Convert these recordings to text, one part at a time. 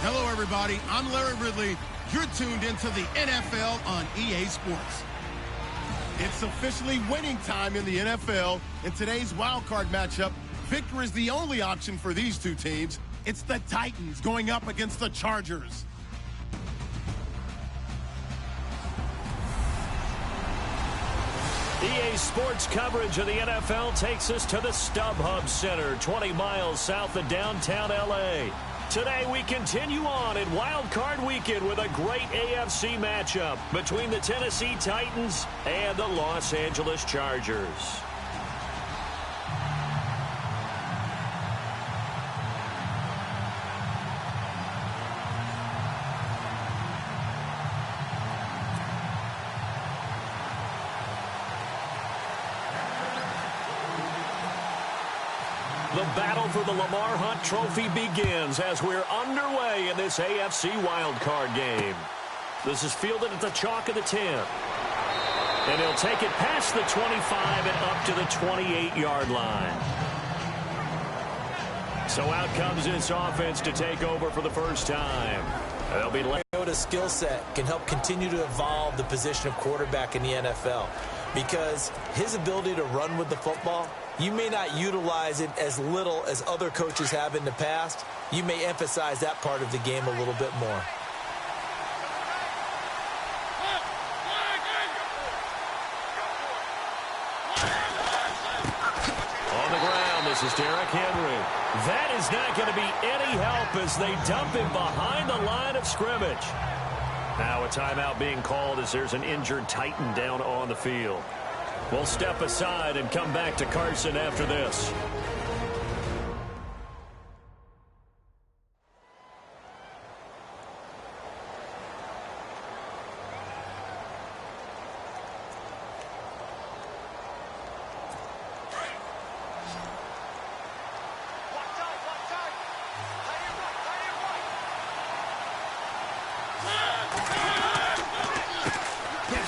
Hello, everybody. I'm Larry Ridley. You're tuned into the NFL on EA Sports. It's officially winning time in the NFL. In today's wild card matchup, victory is the only option for these two teams. It's the Titans going up against the Chargers. EA Sports coverage of the NFL takes us to the StubHub Center, 20 miles south of downtown L.A. Today we continue on in Wild Card Weekend with a great AFC matchup between the Tennessee Titans and the Los Angeles Chargers. The battle for the Lamar Hunt Trophy begins as we're underway in this AFC wildcard game. This is fielded at the chalk of the 10. And he'll take it past the 25 and up to the 28-yard line. So out comes this offense to take over for the first time. They'll be Mariota's skill set can help continue to evolve the position of quarterback in the NFL because his ability to run with the football, you may not utilize it as little as other coaches have in the past. You may emphasize that part of the game a little bit more. On the ground, this is Derrick Henry. That is not going to be any help as they dump him behind the line of scrimmage. Now a timeout being called as there's an injured Titan down on the field. We'll step aside and come back to Carson after this.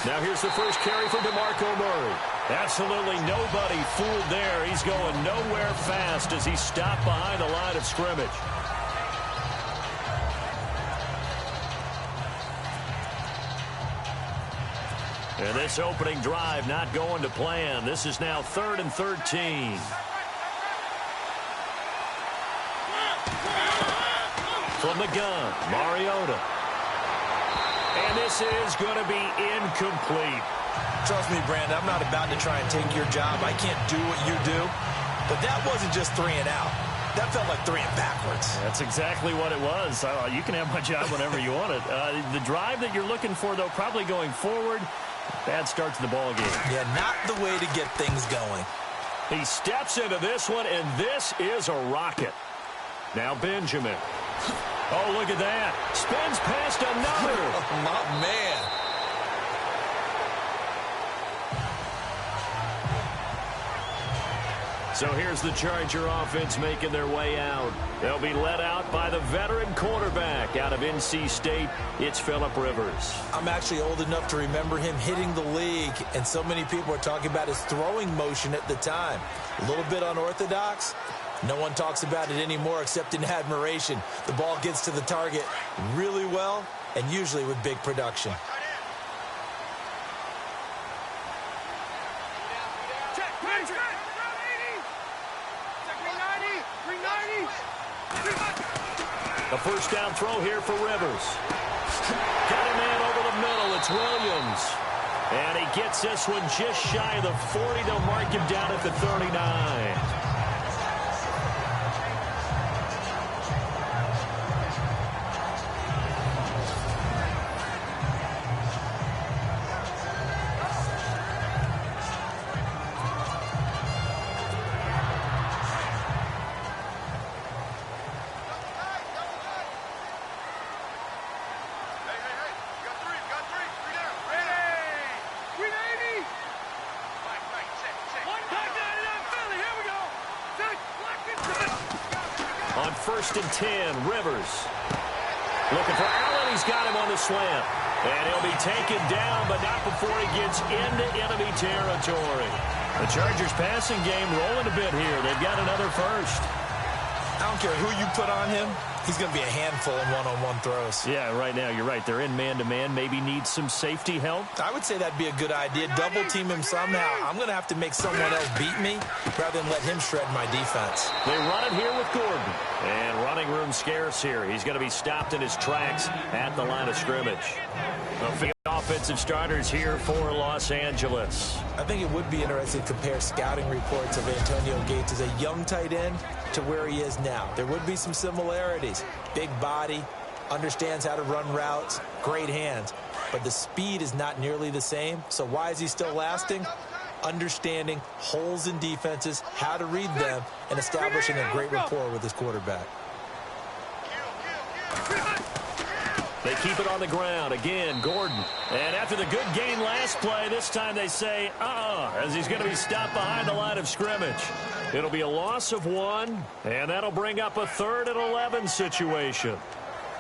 Now here's the first carry for DeMarco Murray. Absolutely nobody fooled there. He's going nowhere fast as he stopped behind the line of scrimmage. And this opening drive not going to plan. This is now 3rd and 13. From the gun, Mariota. And this is going to be incomplete. Trust me, Brandon, I'm not about to try and take your job. I can't do what you do. But that wasn't just 3 and out. That felt like 3 and backwards. That's exactly what it was. You can have my job whenever you want it. The drive that you're looking for, though, probably going forward. Bad start to the ball game. Yeah, not the way to get things going. He steps into this one, and this is a rocket. Now Benjamin. Oh, look at that. Spins past another. Oh, my man. So here's the Charger offense making their way out. They'll be led out by the veteran quarterback out of NC State. It's Phillip Rivers. I'm actually old enough to remember him hitting the league, and so many people are talking about his throwing motion at the time. A little bit unorthodox. No one talks about it anymore except in admiration. The ball gets to the target really well and usually with big production. A first down throw here for Rivers. Got a man over the middle. It's Williams. And he gets this one just shy of the 40. They'll mark him down at the 39. On 1st and 10, Rivers. Looking for Allen. He's got him on the slant. And he'll be taken down, but not before he gets into enemy territory. The Chargers passing game rolling a bit here. They've got another first. I don't care who you put on him. He's going to be a handful in one-on-one throws. Yeah, right now, you're right. They're in man-to-man. Maybe need some safety help. I would say that'd be a good idea. Double team him somehow. I'm going to have to make someone else beat me rather than let him shred my defense. They run it here with Gordon. And running room scarce here. He's going to be stopped in his tracks at the line of scrimmage. The offensive starters here for Los Angeles. I think it would be interesting to compare scouting reports of Antonio Gates as a young tight end to where he is now. There would be some similarities. Big body, understands how to run routes, great hands. But the speed is not nearly the same. So why is he still lasting? Understanding holes in defenses, how to read them, and establishing a great rapport with his quarterback. They keep it on the ground. Again, Gordon. And after the good gain last play, this time they say, as he's going to be stopped behind the line of scrimmage. It'll be a loss of 1, and that'll bring up a 3rd and 11 situation.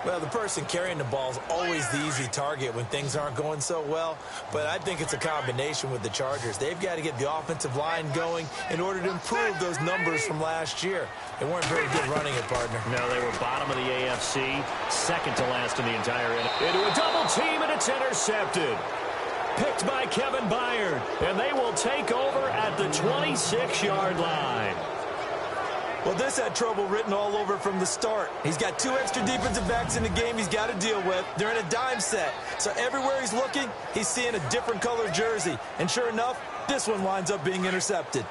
Well, the person carrying the ball is always the easy target when things aren't going so well. But I think it's a combination with the Chargers. They've got to get the offensive line going in order to improve those numbers from last year. They weren't very good running it, partner. No, they were bottom of the AFC, second to last in the entire NFL. Into a double team, and it's intercepted. Picked by Kevin Byard, and they will take over at the 26-yard line. Well, this had trouble written all over from the start. He's got 2 extra defensive backs in the game he's got to deal with. They're in a dime set. So everywhere he's looking, he's seeing a different color jersey. And sure enough, this one winds up being intercepted.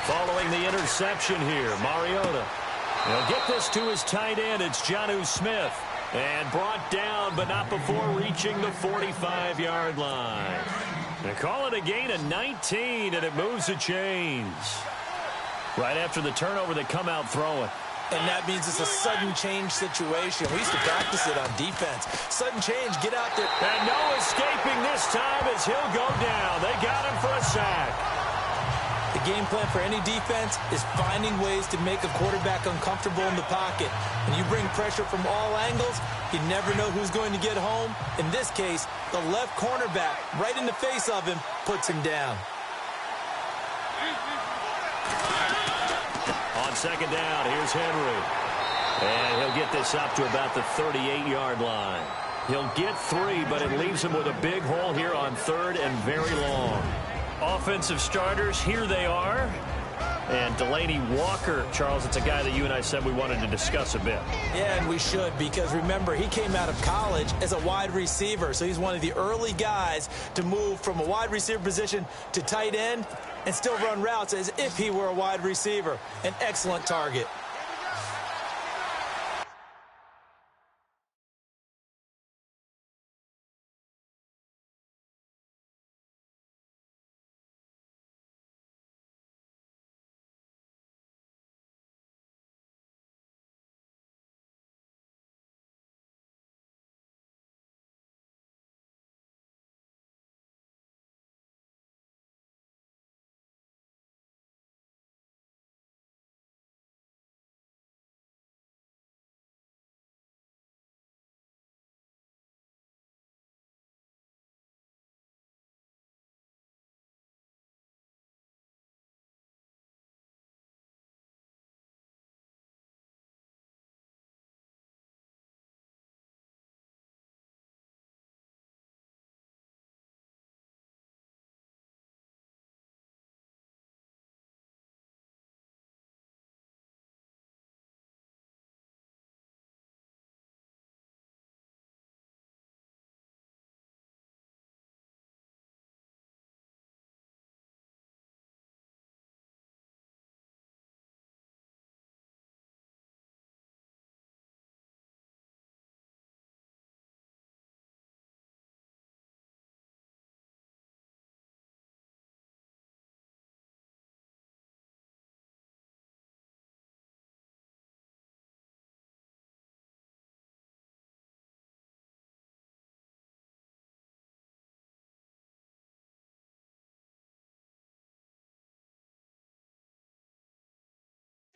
Following the interception here, Mariota. He'll get this to his tight end. It's Jonnu Smith. And brought down, but not before reaching the 45-yard line. They call it a gain of 19, and it moves the chains. Right after the turnover, they come out throwing. And that means it's a sudden change situation. We used to practice it on defense. Sudden change, get out there. And no escaping this time as he'll go down. They got him for a sack. The game plan for any defense is finding ways to make a quarterback uncomfortable in the pocket. When you bring pressure from all angles, you never know who's going to get home. In this case, the left cornerback, right in the face of him, puts him down. On second down, here's Henry. And he'll get this up to about the 38-yard line. He'll get 3, but it leaves him with a big hole here on 3rd and very long. Offensive starters, here they are. And Delaney Walker, Charles, it's a guy that you and I said we wanted to discuss a bit. Yeah, and we should, because remember, he came out of college as a wide receiver. So he's one of the early guys to move from a wide receiver position to tight end and still run routes as if he were a wide receiver. An excellent target.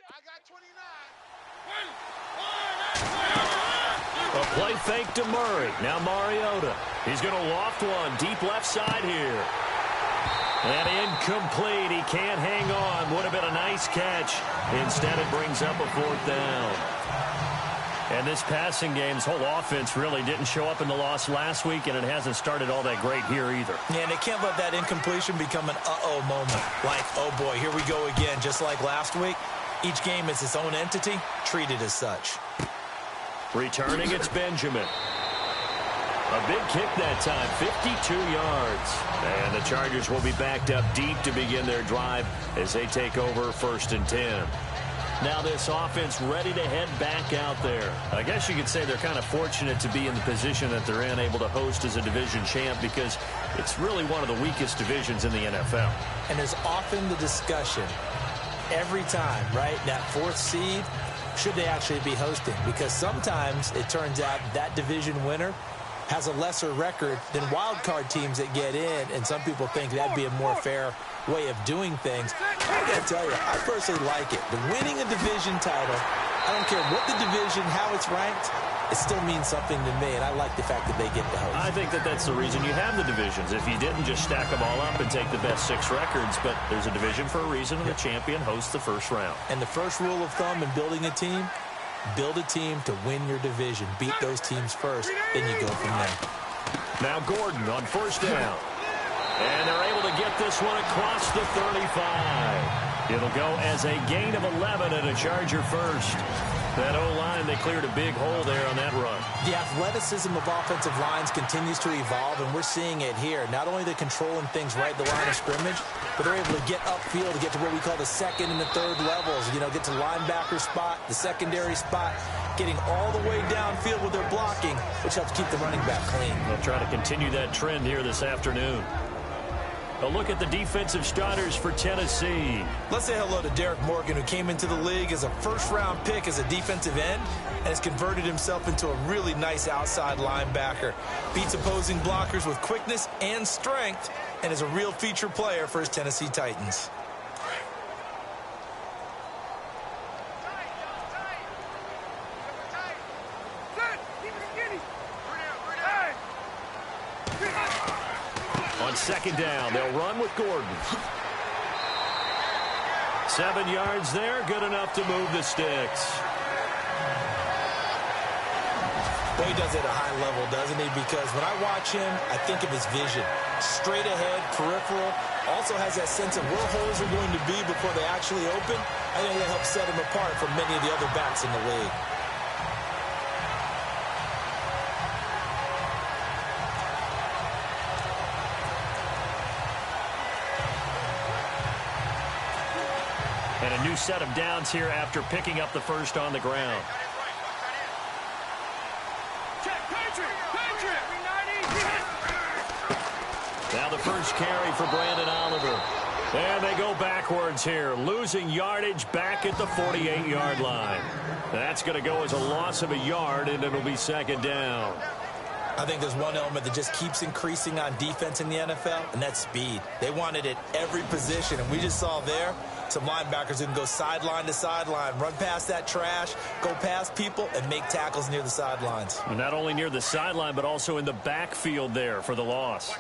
I got 29. A play fake to Murray. Now Mariota. He's going to loft one deep left side here. And incomplete. He can't hang on. Would have been a nice catch. Instead, it brings up a 4th down. And this passing game's whole offense really didn't show up in the loss last week, and it hasn't started all that great here either. Yeah, and they can't let that incompletion become an uh-oh moment. Like, oh boy, here we go again. Just like last week, each game is its own entity, treated as such. Returning, it's Benjamin. A big kick that time, 52 yards. And the Chargers will be backed up deep to begin their drive as they take over 1st and 10. Now this offense ready to head back out there. I guess you could say they're kind of fortunate to be in the position that they're in, able to host as a division champ, because it's really one of the weakest divisions in the NFL. And there's often the discussion every time, right, that 4th seed, should they actually be hosting? Because sometimes it turns out that division winner has a lesser record than wild card teams that get in, and some people think that'd be a more fair way of doing things. I gotta tell you, I personally like it. The winning a division title, I don't care what the division, how it's ranked, it still means something to me, and I like the fact that they get the host. I think that that's the reason you have the divisions. If you didn't, just stack them all up and take the best 6 records, but there's a division for a reason, and the champion hosts the first round. And the first rule of thumb in building a team, build a team to win your division. Beat those teams first, then you go from there. Now Gordon on 1st down. And they're able to get this one across the 35. It'll go as a gain of 11 and a Charger first. That O-line, they cleared a big hole there on that run. The athleticism of offensive lines continues to evolve, and we're seeing it here. Not only they're controlling things right at the line of scrimmage, but they're able to get upfield to get to what we call the 2nd and the 3rd levels. You know, get to linebacker spot, the secondary spot, getting all the way downfield with their blocking, which helps keep the running back clean. They'll try to continue that trend here this afternoon. A look at the defensive starters for Tennessee. Let's say hello to Derek Morgan, who came into the league as a 1st-round pick as a defensive end and has converted himself into a really nice outside linebacker. Beats opposing blockers with quickness and strength and is a real feature player for his Tennessee Titans. On 2nd down, they'll run with Gordon. 7 yards there, good enough to move the sticks. Well, he does it at a high level, doesn't he? Because when I watch him, I think of his vision. Straight ahead, peripheral, also has that sense of where holes are going to be before they actually open. I think that helps set him apart from many of the other backs in the league. And a new set of downs here after picking up the first on the ground. Now the first carry for Brandon Oliver. And they go backwards here, losing yardage back at the 48-yard line. That's going to go as a loss of a yard, and it'll be 2nd down. I think there's one element that just keeps increasing on defense in the NFL, and that's speed. They want it at every position, and we just saw there some linebackers who can go sideline to sideline, run past that trash, go past people, and make tackles near the sidelines. And not only near the sideline, but also in the backfield there for the loss.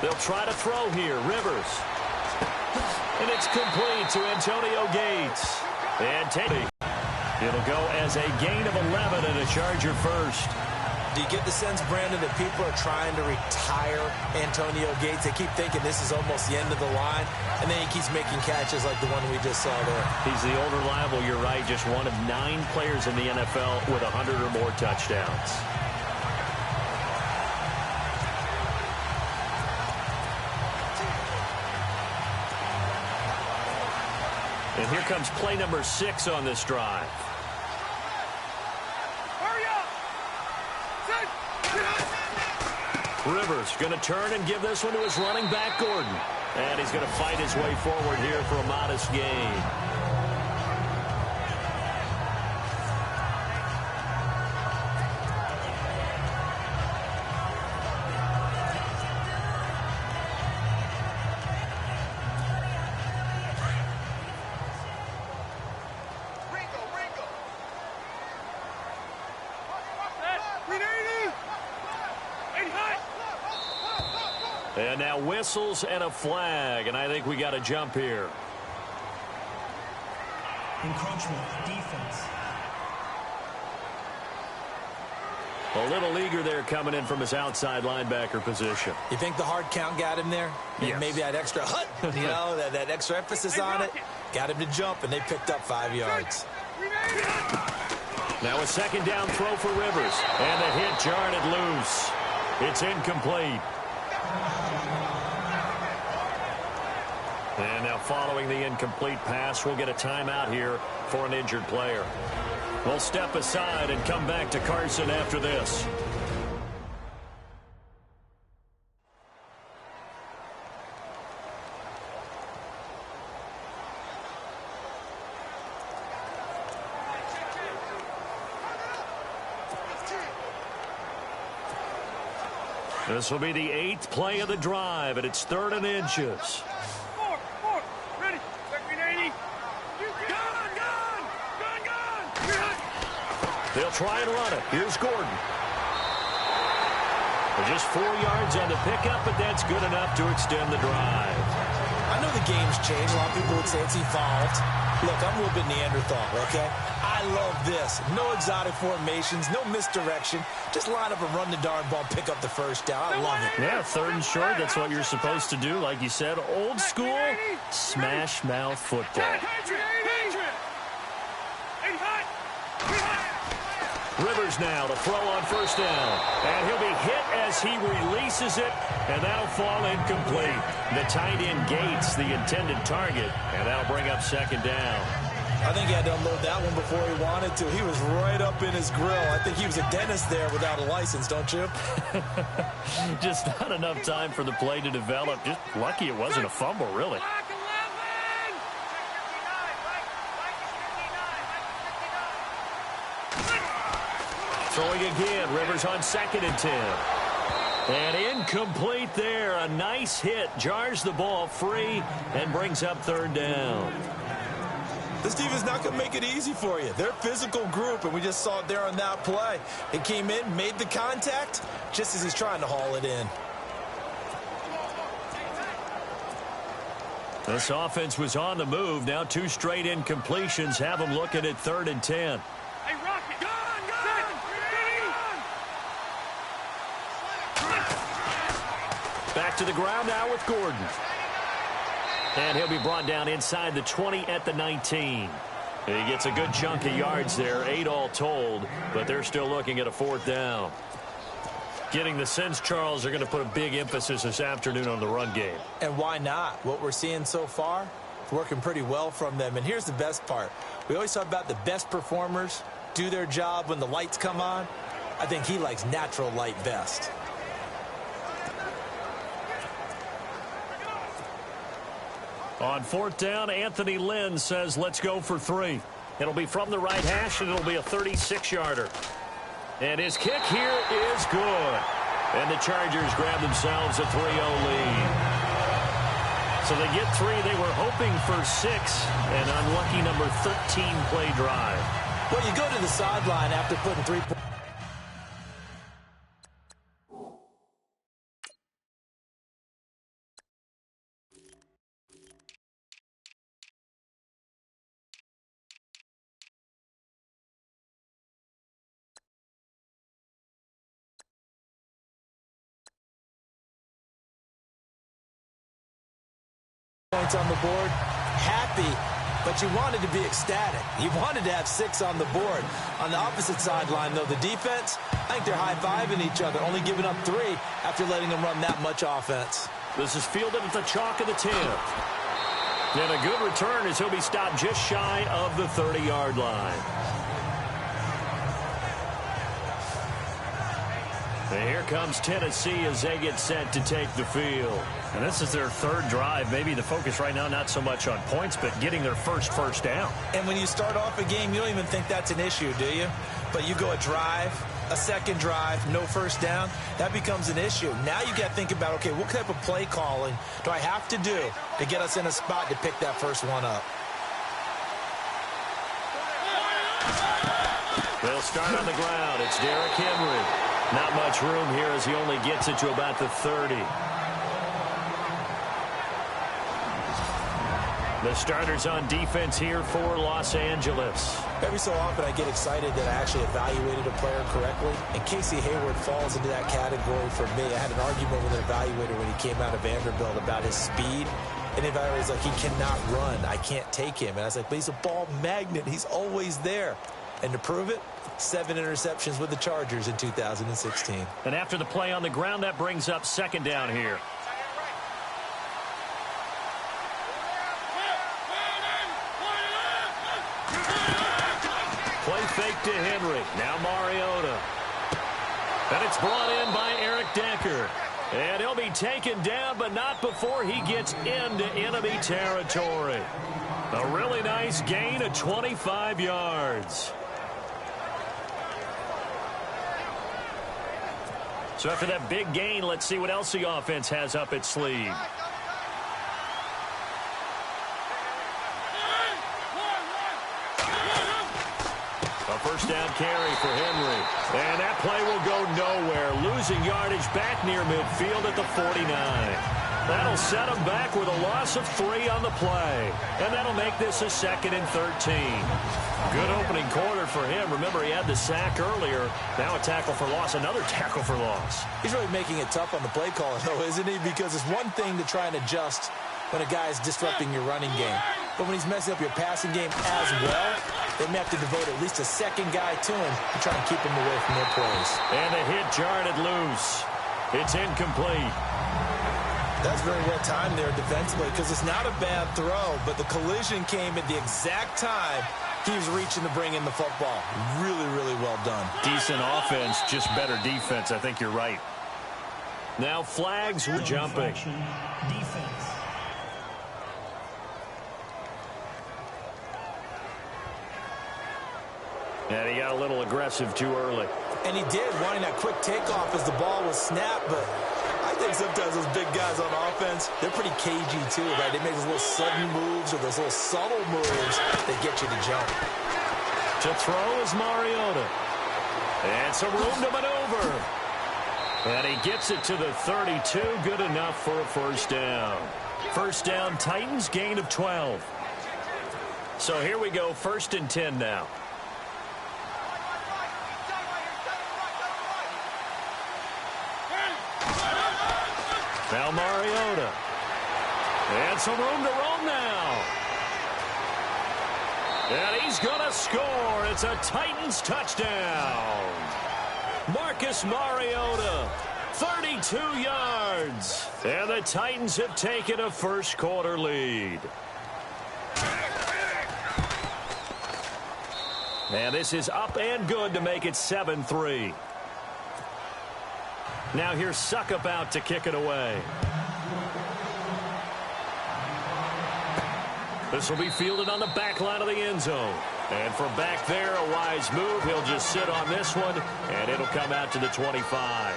They'll try to throw here. Rivers. And it's complete to Antonio Gates. And it'll go as a gain of 11 and a Charger first. Do you get the sense, Brandon, that people are trying to retire Antonio Gates? They keep thinking this is almost the end of the line, and then he keeps making catches like the one we just saw there. He's the old reliable, you're right, just one of 9 players in the NFL with 100 or more touchdowns. And here comes play number 6 on this drive. Rivers going to turn and give this one to his running back, Gordon. And he's going to fight his way forward here for a modest gain. And now whistles and a flag, and I think we got a jump here. Encroachment, defense. A little eager there coming in from his outside linebacker position. You think the hard count got him there? Yes. Maybe that extra hut, that extra emphasis on it. Got him to jump, and they picked up 5 yards. Now a second down throw for Rivers. And the hit jarred it loose. It's incomplete. And now following the incomplete pass, we'll get a timeout here for an injured player. We'll step aside and come back to Carson after this. This will be the 8th play of the drive, and it's 3rd and inches. Ready. Second 80. They'll try and run it. Here's Gordon. Just 4 yards on the pickup, but that's good enough to extend the drive. I know the game's changed. A lot of people would say it's evolved. Look, I'm a little bit Neanderthal, okay? I love this. No exotic formations, no misdirection. Just line up and run the darn ball, pick up the first down. I love it. Yeah, 3rd and short. That's what you're supposed to do. Like you said, old school, smash mouth football. Rivers now to throw on first down. And he'll be hit as he releases it, and that'll fall incomplete. The tight end Gates, the intended target, and that'll bring up 2nd down. I think he had to unload that one before he wanted to. He was right up in his grill. I think he was a dentist there without a license, don't you? Just not enough time for the play to develop. Just lucky it wasn't a fumble, really. Throwing again, Rivers on 2nd and 10. And incomplete there. A nice hit. Jars the ball free and brings up 3rd down. This defense is not going to make it easy for you. They're a physical group, and we just saw it there on that play. It came in, made the contact, just as he's trying to haul it in. This offense was on the move. Now 2 straight incompletions have them looking at 3rd and 10. Hey, Rocket. Gun. Back to the ground now with Gordon. And he'll be brought down inside the 20 at the 19. He gets a good chunk of yards there, 8 all told, but they're still looking at a 4th down. Getting the sense, Charles, are going to put a big emphasis this afternoon on the run game. And why not? What we're seeing so far, it's working pretty well from them. And here's the best part. We always talk about the best performers do their job when the lights come on. I think he likes natural light best. On 4th down, Anthony Lynn says, let's go for 3. It'll be from the right hash, and it'll be a 36-yarder. And his kick here is good. And the Chargers grab themselves a 3-0 lead. So they get 3. They were hoping for 6. An unlucky number 13-play drive. Well, you go to the sideline after putting 3 points. Points on the board, happy, but you wanted to be ecstatic. You wanted to have 6 on the board. On the opposite sideline, though, the defense, I think they're high-fiving each other, only giving up 3 after letting them run that much offense. This is fielded at the chalk of the 10. And a good return as he'll be stopped just shy of the 30-yard line. And here comes Tennessee as they get set to take the field. And this is their 3rd drive. Maybe the focus right now not so much on points, but getting their first down. And when you start off a game, you don't even think that's an issue, do you? But you go a drive, a 2nd drive, no first down, that becomes an issue. Now you got to think about, okay, what type of play calling do I have to do to get us in a spot to pick that first one up? They'll start on the ground. It's Derrick Henry. Not much room here as he only gets it to about the 30. The starters on defense here for Los Angeles. Every so often I get excited that I actually evaluated a player correctly, and Casey Hayward falls into that category for me. I had an argument with an evaluator when he came out of Vanderbilt about his speed, and the evaluator was like, he cannot run. I can't take him. And I was like, but he's a ball magnet. He's always there. And to prove it, 7 interceptions with the Chargers in 2016. And after the play on the ground, that brings up second down here. Play fake to Henry. Now Mariota. And it's brought in by Eric Decker. And he'll be taken down, but not before he gets into enemy territory. A really nice gain of 25 yards. So after that big gain, let's see what else the offense has up its sleeve. A first down carry for Henry. And that play will go nowhere. Losing yardage back near midfield at the 49. That'll set him back with a loss of 3 on the play. And that'll make this a 2nd and 13. Good opening quarter for him. Remember, he had the sack earlier. Now a tackle for loss, another tackle for loss. He's really making it tough on the play call, though, isn't he? Because it's one thing to try and adjust when a guy is disrupting your running game. But when he's messing up your passing game as well, they may have to devote at least a second guy to him to try and keep him away from their plays. And the hit jarred it loose. It's incomplete. That's very well timed there defensively because it's not a bad throw, but the collision came at the exact time he was reaching to bring in the football. Really, really well done. Decent offense, just better defense. I think you're right. Now flags were jumping. Defense. And he got a little aggressive too early. And he did, wanting that quick takeoff as the ball was snapped, but I think sometimes those big guys on offense, they're pretty cagey too, right? They make those little sudden moves or those little subtle moves that get you to jump. To throw is Mariota. And some room to maneuver. And he gets it to the 32. Good enough for a first down. First down, Titans, gain of 12. So here we go, 1st and 10 now. Now Mariota. And some room to roam now. And he's going to score. It's a Titans touchdown. Marcus Mariota, 32 yards. And the Titans have taken a first quarter lead. And this is up and good to make it 7-3. Now here's Suckup out to kick it away. This will be fielded on the back line of the end zone. And from back there, a wise move. He'll just sit on this one, and it'll come out to the 25.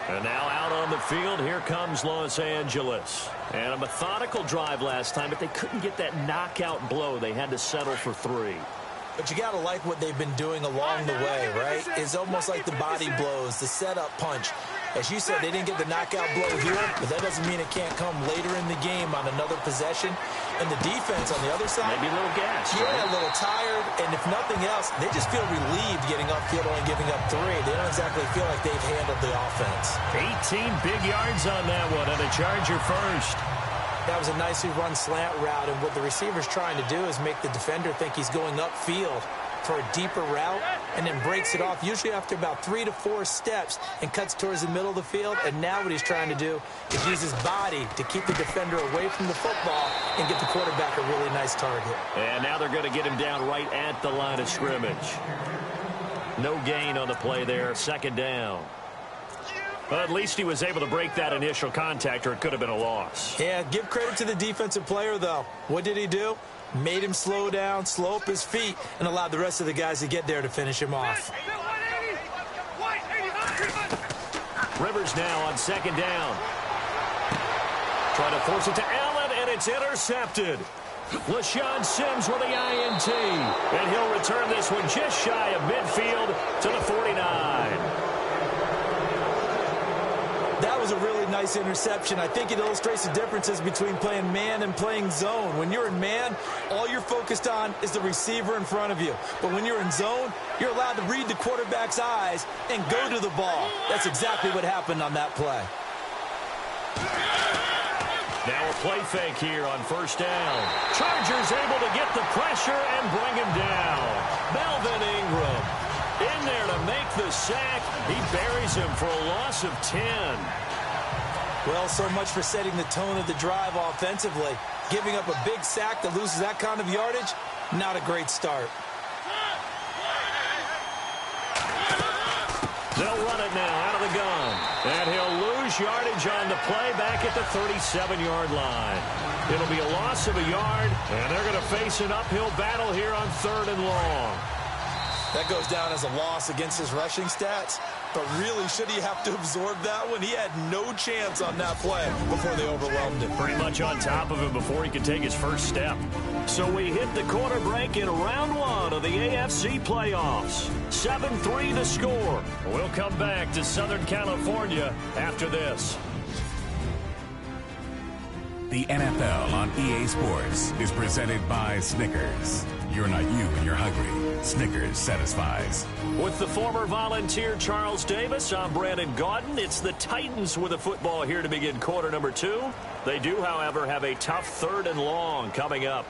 And now out on the field, here comes Los Angeles. And a methodical drive last time, but they couldn't get that knockout blow. They had to settle for 3. But you got to like what they've been doing along the way, right? It's almost like the body blows, the setup punch. As you said, they didn't get the knockout blow here, but that doesn't mean it can't come later in the game on another possession. And the defense on the other side, maybe a little gas. Yeah, right? A little tired. And if nothing else, they just feel relieved getting upfield only giving up 3. They don't exactly feel like they've handled the offense. 18 big yards on that one, and a Charger first. That was a nicely run slant route, and what the receiver's trying to do is make the defender think he's going upfield for a deeper route and then breaks it off, usually after about 3 to 4 steps, and cuts towards the middle of the field. And now what he's trying to do is use his body to keep the defender away from the football and get the quarterback a really nice target. And now they're going to get him down right at the line of scrimmage. No gain on the play there, 2nd down. Well, at least he was able to break that initial contact, or it could have been a loss. Yeah, give credit to the defensive player, though. What did he do? Made him slow down, slow up his feet, and allowed the rest of the guys to get there to finish him off. Rivers now on 2nd down. Trying to force it to Allen, and it's intercepted. LaShawn Sims with the INT. And he'll return this one just shy of midfield to the 49. That was a really nice interception. I think it illustrates the differences between playing man and playing zone. When you're in man, all you're focused on is the receiver in front of you. But when you're in zone, you're allowed to read the quarterback's eyes and go to the ball. That's exactly what happened on that play. Now a play fake here on first down. Chargers able to get the pressure and bring him down. Melvin Ingram in there to make the sack. He buries him for a loss of 10. Well, so much for setting the tone of the drive offensively. Giving up a big sack that loses that kind of yardage, not a great start. They'll run it now out of the gun. And he'll lose yardage on the play back at the 37-yard line. It'll be a loss of a yard, and they're going to face an uphill battle here on 3rd and long. That goes down as a loss against his rushing stats. But really, should he have to absorb that one? He had no chance on that play before they overwhelmed him. Pretty much on top of him before he could take his first step. So we hit the quarter break in round 1 of the AFC playoffs. 7-3 the score. We'll come back to Southern California after this. The NFL on EA Sports is presented by Snickers. You're not you when you're hungry. Snickers satisfies. With the former Volunteer Charles Davis, I'm Brandon Gaudin. It's the Titans with a football here to begin quarter number 2. They do, however, have a tough 3rd and long coming up.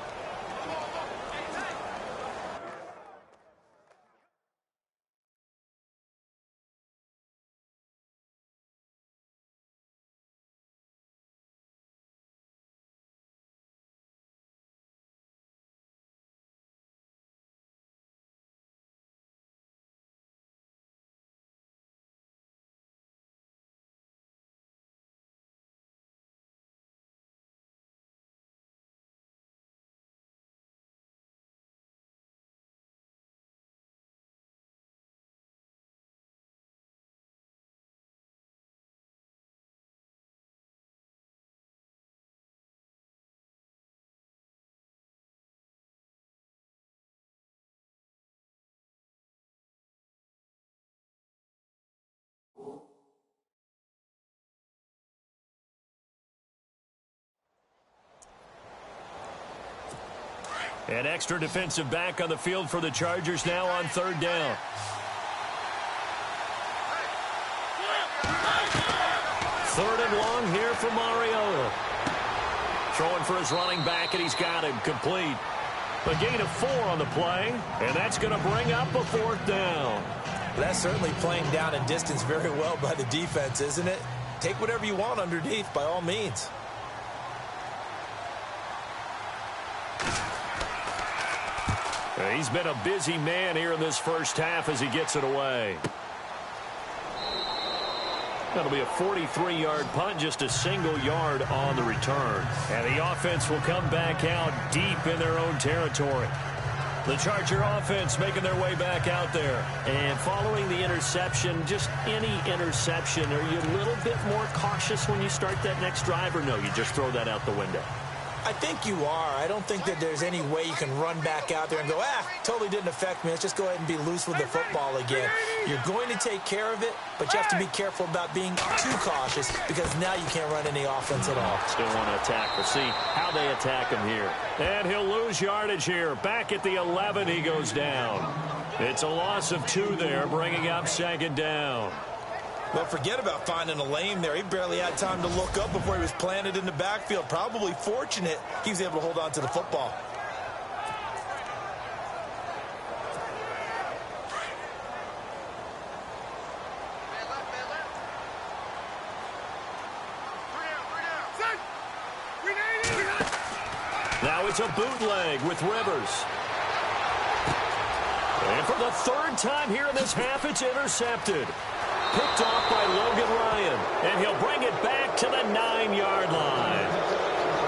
An extra defensive back on the field for the Chargers now on 3rd down. Third and long here for Mariota. Throwing for his running back, and he's got him complete. A gain of 4 on the play, and that's going to bring up a 4th down. That's certainly playing down and distance very well by the defense, isn't it? Take whatever you want underneath, by all means. He's been a busy man here in this first half as he gets it away. That'll be a 43-yard punt, just a single yard on the return. And the offense will come back out deep in their own territory. The Charger offense making their way back out there. And following the interception, just any interception, are you a little bit more cautious when you start that next drive, or no, you just throw that out the window? I think you are. I don't think that there's any way you can run back out there and go, totally didn't affect me. Let's just go ahead and be loose with the football again. You're going to take care of it, but you have to be careful about being too cautious because now you can't run any offense at all. Still want to attack. We'll see how they attack him here. And he'll lose yardage here. Back at the 11, he goes down. It's a loss of 2 there, bringing up 2nd down. Well, forget about finding a lane there. He barely had time to look up before he was planted in the backfield. Probably fortunate he was able to hold on to the football. Now it's a bootleg with Rivers. And for the 3rd time here in this half, it's intercepted. Picked off by Logan Ryan, and he'll bring it back to the 9-yard line.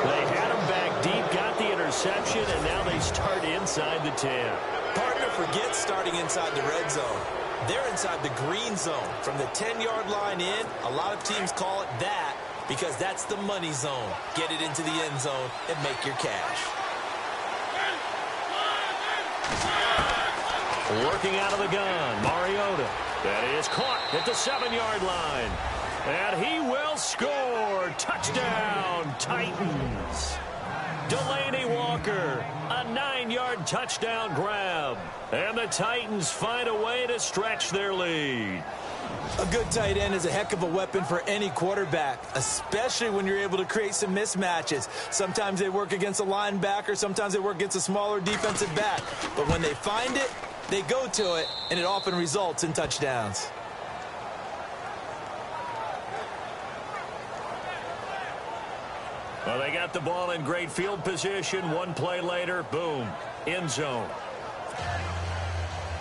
They had him back deep, got the interception, and now they start inside the 10. Partner forgets starting inside the red zone. They're inside the green zone. From the 10-yard line in, a lot of teams call it that because that's the money zone. Get it into the end zone and make your cash. Working out of the gun, Mariota. That is caught at the 7-yard line. And he will score. Touchdown, Titans. Delaney Walker, a 9-yard touchdown grab. And the Titans find a way to stretch their lead. A good tight end is a heck of a weapon for any quarterback, especially when you're able to create some mismatches. Sometimes they work against a linebacker, sometimes they work against a smaller defensive back. But when they find it, they go to it, and it often results in touchdowns. Well, they got the ball in great field position. One play later, boom, end zone.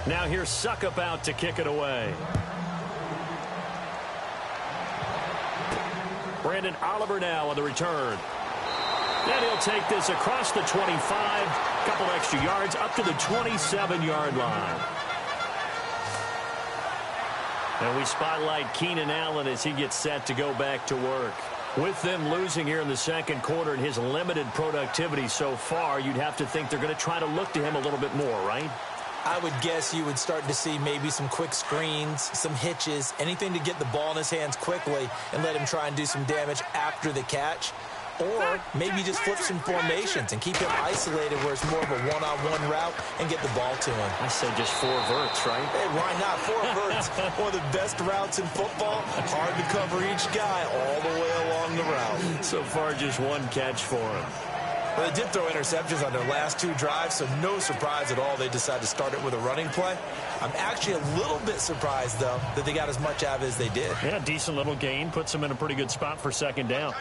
Now here's Suckup out to kick it away. Brandon Oliver now on the return. And he'll take this across the 25, couple extra yards, up to the 27-yard line. And we spotlight Keenan Allen as he gets set to go back to work. With them losing here in the second quarter and his limited productivity so far, you'd have to think they're going to try to look to him a little bit more, right? I would guess you would start to see maybe some quick screens, some hitches, anything to get the ball in his hands quickly and let him try and do some damage after the catch. Or maybe just flip some formations and keep him isolated where it's more of a one-on-one route and get the ball to him. I say just 4 verts, right? Hey, why not? 4 verts, one of the best routes in football. Hard to cover each guy all the way along the route. So far, just 1 catch for him. Well, they did throw interceptions on their last 2 drives, so no surprise at all they decided to start it with a running play. I'm actually a little bit surprised, though, that they got as much out of it as they did. Yeah, decent little gain. Puts them in a pretty good spot for second down.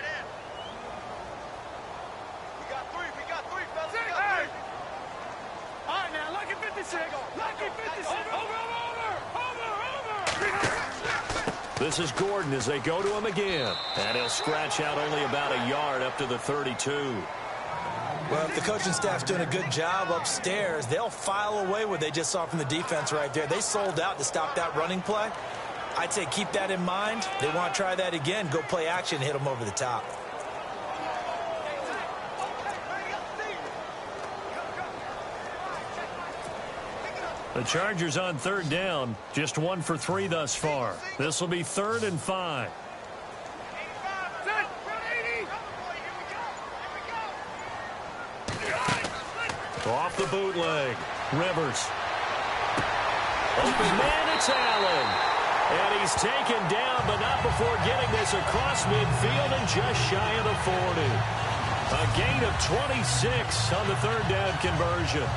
This is Gordon as they go to him again. And he'll scratch out only about a yard up to the 32. Well, if the coaching staff's doing a good job upstairs, they'll file away what they just saw from the defense right there. They sold out to stop that running play. I'd say keep that in mind. They want to try that again. Go play action and hit them over the top. The Chargers on third down, just 1 for 3 thus far. This will be 3rd and 5. Off the bootleg, Rivers. Open man, it's Allen. And he's taken down, but not before getting this across midfield and just shy of the 40. A gain of 26 on the 3rd down conversion.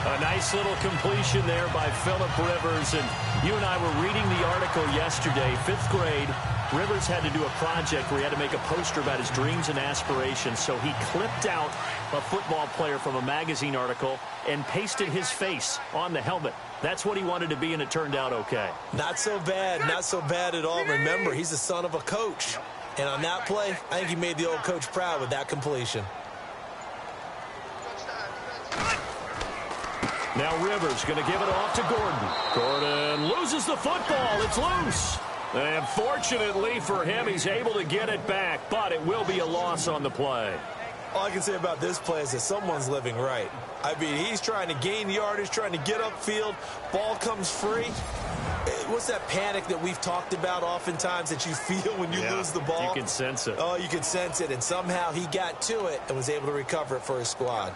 A nice little completion there by Phillip Rivers. And you and I were reading the article yesterday, 5th grade. Rivers had to do a project where he had to make a poster about his dreams and aspirations. So he clipped out a football player from a magazine article and pasted his face on the helmet. That's what he wanted to be, and it turned out okay. Not so bad. Not so bad at all. Remember, he's the son of a coach. And on that play, I think he made the old coach proud with that completion. Now Rivers going to give it off to Gordon. Gordon loses the football. It's loose. And fortunately for him, he's able to get it back, but it will be a loss on the play. All I can say about this play is that someone's living right. I mean, he's trying to gain yardage, trying to get upfield. Ball comes free. What's that panic that we've talked about oftentimes that you feel when you lose the ball? You can sense it. Oh, you can sense it. And somehow he got to it and was able to recover it for his squad.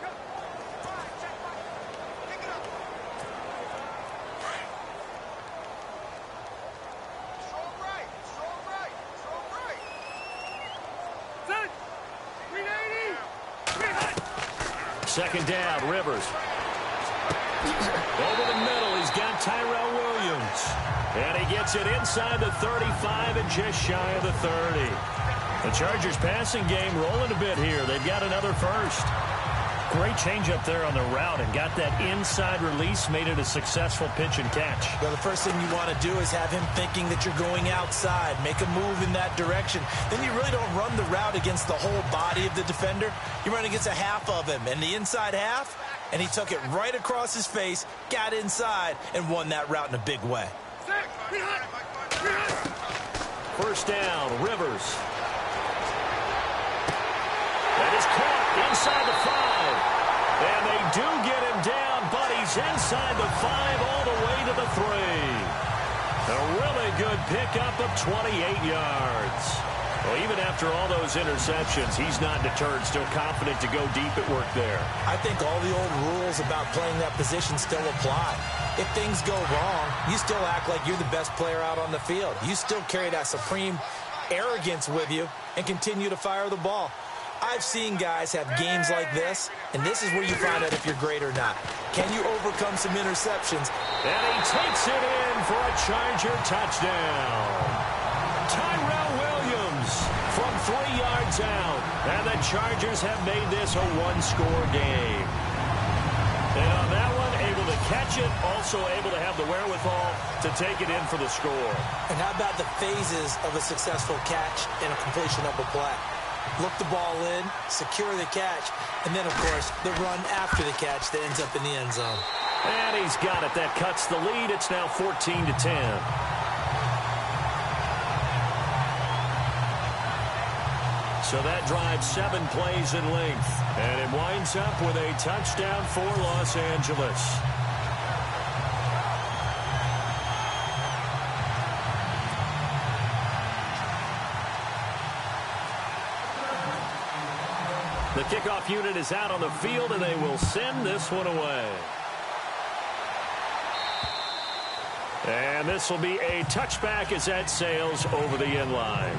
Second down, Rivers. Over the middle, he's got Tyrell Williams. And he gets it inside the 35 and just shy of the 30. The Chargers passing game rolling a bit here. They've got another first. Great change up there on the route and got that inside release, made it a successful pitch and catch. Well, the first thing you want to do is have him thinking that you're going outside, make a move in that direction. Then you really don't run the route against the whole body of the defender. You run against a half of him, and the inside half, and he took it right across his face, got inside, and won that route in a big way. First down, Rivers. That is caught inside the 5. And they do get him down, but he's inside the 5 all the way to the 3. A really good pickup of 28 yards. Well, even after all those interceptions, he's not deterred, still confident to go deep at work there. I think all the old rules about playing that position still apply. If things go wrong, you still act like you're the best player out on the field. You still carry that supreme arrogance with you and continue to fire the ball. I've seen guys have games like this, and this is where you find out if you're great or not. Can you overcome some interceptions? And he takes it in for a Charger touchdown. Tyrell Williams from 3 yards out. And the Chargers have made this a one-score game. And on that one, able to catch it, also able to have the wherewithal to take it in for the score. And how about the phases of a successful catch and a completion of a play? Look the ball in, secure the catch, and then, of course, the run after the catch that ends up in the end zone. And he's got it. That cuts the lead. It's now 14-10. So that drives 7 plays in length. And it winds up with a touchdown for Los Angeles. The kickoff unit is out on the field, and they will send this one away. And this will be a touchback as that sails over the end line.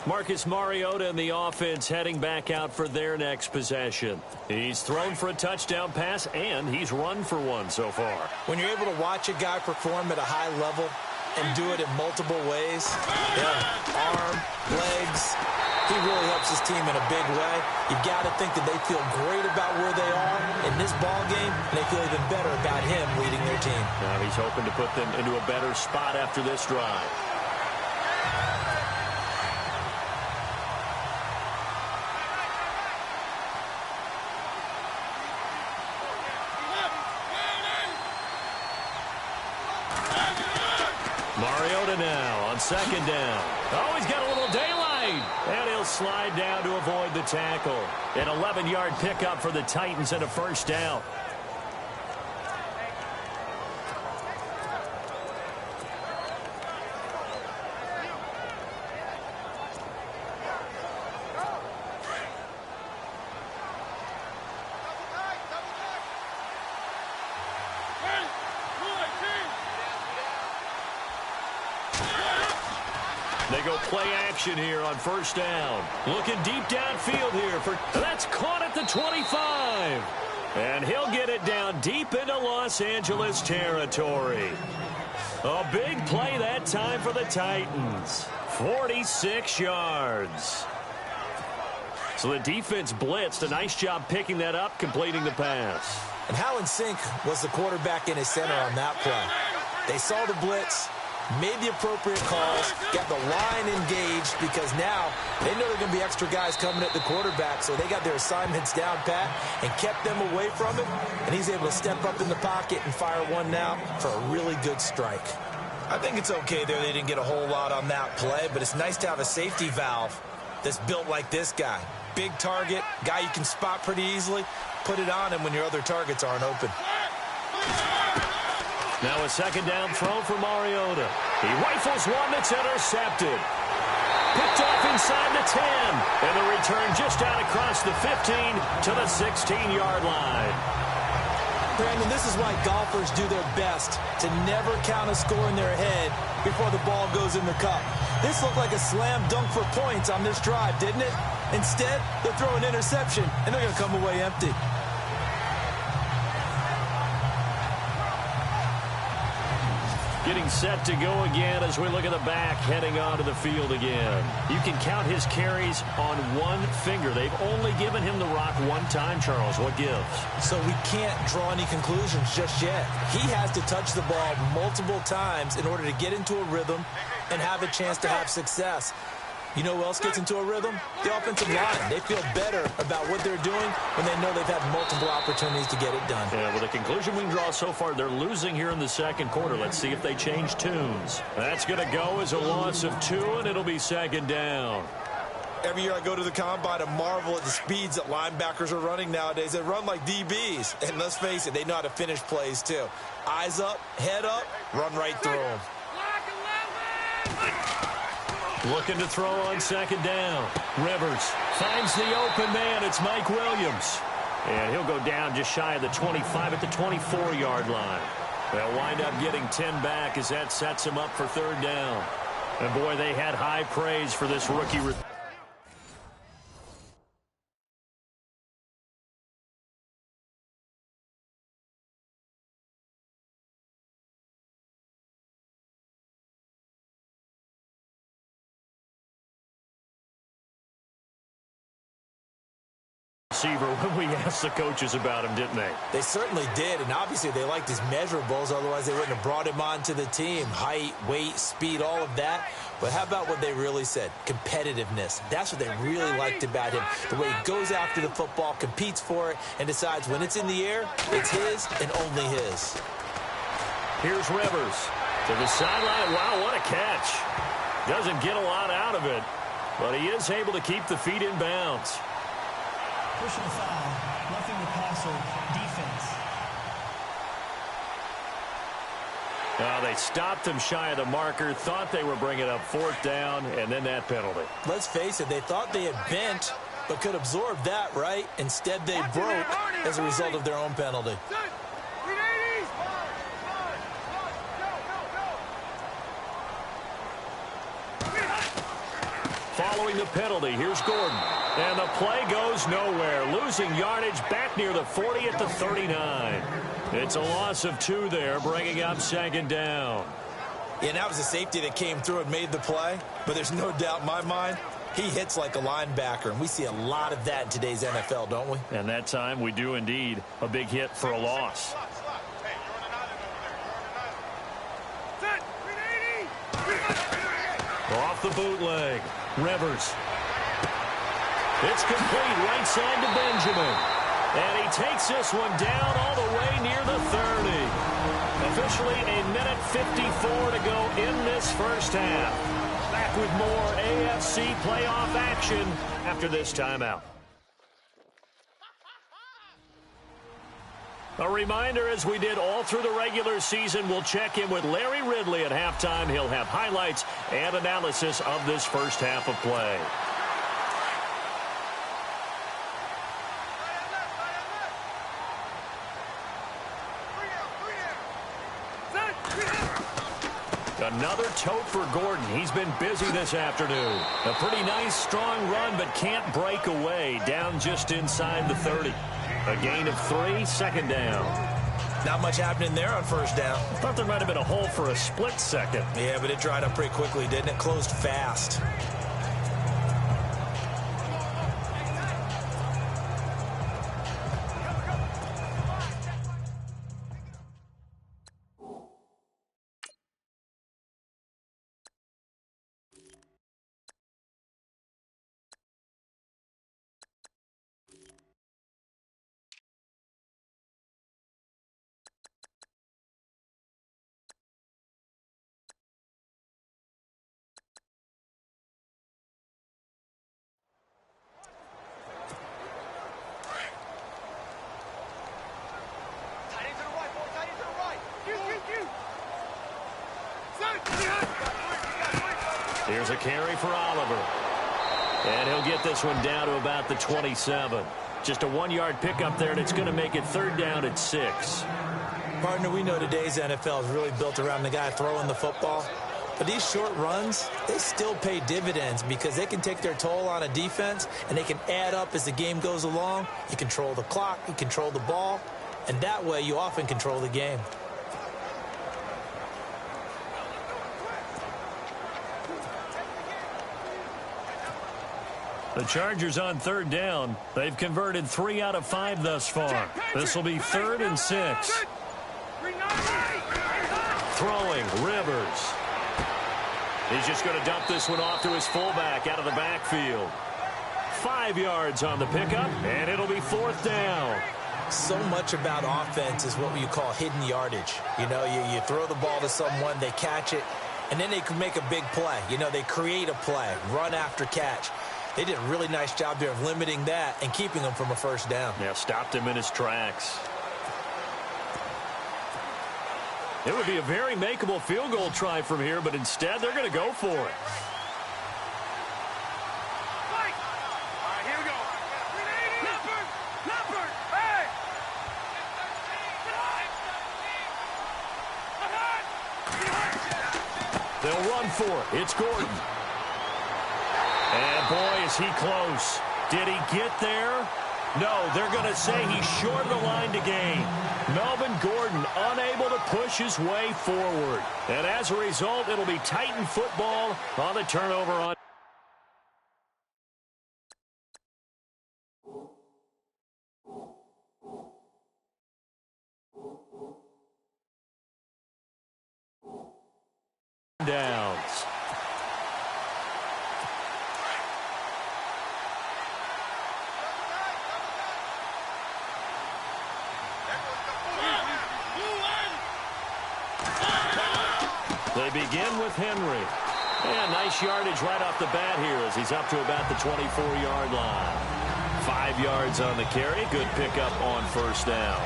Marcus Mariota and the offense heading back out for their next possession. He's thrown for a touchdown pass, and he's run for one so far. When you're able to watch a guy perform at a high level and do it in multiple ways, arm, legs, he really helps his team in a big way. You've got to think that they feel great about where they are in this ball game, and they feel even better about him leading their team. Now he's hoping to put them into a better spot after this drive. Mariota now on second down. Oh, he's got a little daylight. And he'll slide down to avoid the tackle. An 11-yard pickup for the Titans and a first down. They go play action here on first down. Looking deep downfield here. That's caught at the 25. And he'll get it down deep into Los Angeles territory. A big play that time for the Titans. 46 yards. So the defense blitzed. A nice job picking that up, completing the pass. And how in sync was the quarterback and his center on that play? They saw the blitz, made the appropriate calls, got the line engaged, because now they know there are going to be extra guys coming at the quarterback, so they got their assignments down pat and kept them away from it, and he's able to step up in the pocket and fire one now for a really good strike. I think it's okay there they didn't get a whole lot on that play, but it's nice to have a safety valve that's built like this guy. Big target, guy you can spot pretty easily. Put it on him when your other targets aren't open. Now a second down throw for Mariota. He rifles one that's intercepted. Picked off inside the 10. And the return just out across the 15 to the 16-yard line. Brandon, this is why golfers do their best to never count a score in their head before the ball goes in the cup. This looked like a slam dunk for points on this drive, didn't it? Instead, they'll throw an interception, and they're going to come away empty. Getting set to go again as we look at the back heading onto the field again. You can count his carries on one finger. They've only given him the rock one time, Charles. What gives? So we can't draw any conclusions just yet. He has to touch the ball multiple times in order to get into a rhythm and have a chance to have success. You know who else gets into a rhythm? The offensive line. They feel better about what they're doing when they know they've had multiple opportunities to get it done. Yeah, well, the conclusion we can draw so far, they're losing here in the second quarter. Let's see if they change tunes. That's going to go as a loss of 2, and it'll be second down. Every year I go to the combine and marvel at the speeds that linebackers are running nowadays. They run like DBs. And let's face it, they know how to finish plays too. Eyes up, head up, run right through them. Looking to throw on second down. Rivers finds the open man. It's Mike Williams. And he'll go down just shy of the 25 at the 24-yard line. They'll wind up getting 10 back as that sets him up for third down. And, boy, they had high praise for this rookie. When we asked the coaches about him, didn't they? They certainly did, and obviously they liked his measurables, otherwise they wouldn't have brought him onto the team. Height, weight, speed, all of that. But how about what they really said? Competitiveness. That's what they really liked about him. The way he goes after the football, competes for it, and decides when it's in the air, it's his and only his. Here's Rivers to the sideline. Wow, what a catch. Doesn't get a lot out of it, but he is able to keep the feet in bounds. Personal foul, roughing the passer, defense. They stopped him shy of the marker, thought they were bringing up fourth down, and then that penalty. Let's face it, they thought they had bent, but could absorb that, right? Instead, they broke as a result of their own penalty. following the penalty. Here's Gordon. And the play goes nowhere. Losing yardage back near the 40 at the 39. It's a loss of 2 there, bringing up 2nd down. Yeah, and that was a safety that came through and made the play. But there's no doubt in my mind, he hits like a linebacker. And we see a lot of that in today's NFL, don't we? And that time we do indeed. A big hit for a loss. Off the bootleg. Rivers. It's complete right side to Benjamin. And he takes this one down all the way near the 30. Officially a minute 54 to go in this first half. Back with more AFC playoff action after this timeout. A reminder, as we did all through the regular season, we'll check in with Larry Ridley at halftime. He'll have highlights and analysis of this first half of play. Another tote for Gordon. He's been busy this afternoon. A pretty nice, strong run, but can't break away. Down just inside the 30. A gain of 3, 2nd down. Not much happening there on first down. I thought there might have been a hole for a split second. Yeah, but it dried up pretty quickly, didn't it? Closed fast. Here's a carry for Oliver. And he'll get this one down to about the 27. Just a 1-yard pickup there, and it's going to make it 3rd down at 6. Partner, we know today's NFL is really built around the guy throwing the football. But these short runs, they still pay dividends because they can take their toll on a defense, and they can add up as the game goes along. You control the clock, you control the ball, and that way you often control the game. The Chargers on 3rd down. They've converted 3 out of 5 thus far. This will be 3rd and 6. Throwing, Rivers. He's just going to dump this one off to his fullback out of the backfield. 5 yards on the pickup, and it'll be 4th down. So much about offense is what you call hidden yardage. You know, you throw the ball to someone, they catch it, and then they can make a big play. You know, they create a play, run after catch. They did a really nice job there of limiting that and keeping him from a first down. Yeah, stopped him in his tracks. It would be a very makeable field goal try from here, but instead they're going to go for it. They'll run for it. It's Gordon. And boy, is he close. Did he get there? No, they're going to say he's short of the line to gain. Melvin Gordon unable to push his way forward. And as a result, it'll be Titan football on the turnover on. Downs. They begin with Henry. And nice yardage right off the bat here as he's up to about the 24-yard line. 5 yards on the carry. Good pickup on first down.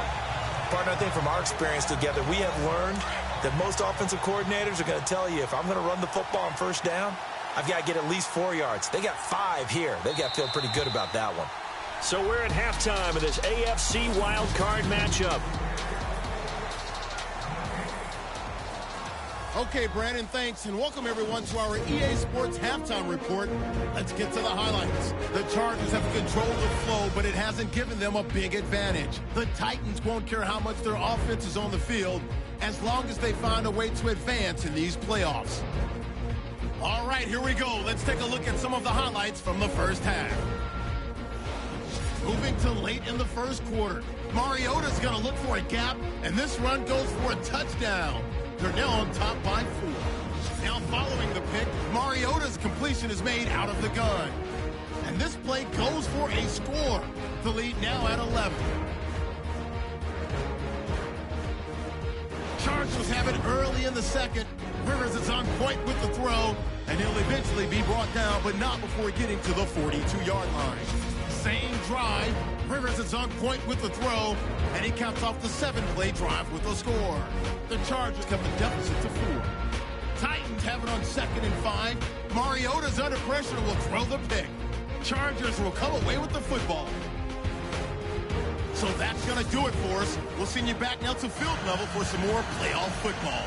Partner, I think from our experience together, we have learned that most offensive coordinators are going to tell you, if I'm going to run the football on first down, I've got to get at least 4 yards. They got 5 here. They've got to feel pretty good about that one. So we're at halftime of this AFC wild card matchup. Okay, Brandon, thanks, and welcome everyone to our EA Sports Halftime Report. Let's get to the highlights. The Chargers have controlled the flow, but it hasn't given them a big advantage. The Titans won't care how much their offense is on the field as long as they find a way to advance in these playoffs. All right, here we go. Let's take a look at some of the highlights from the first half. Moving to late in the first quarter, Mariota's going to look for a gap, and this run goes for a touchdown. They're now on top by 4. Now following the pick, Mariota's completion is made out of the gun. And this play goes for a score. The lead now at 11. Chargers have it early in the second. Rivers is on point with the throw, and he'll eventually be brought down, but not before getting to the 42-yard line. Same drive. Rivers is on point with the throw, and he caps off the 7-play drive with a score. The Chargers come in deficit to 4. Titans have it on 2nd and 5. Mariota's under pressure and will throw the pick. Chargers will come away with the football. So that's going to do it for us. We'll send you back now to field level for some more playoff football.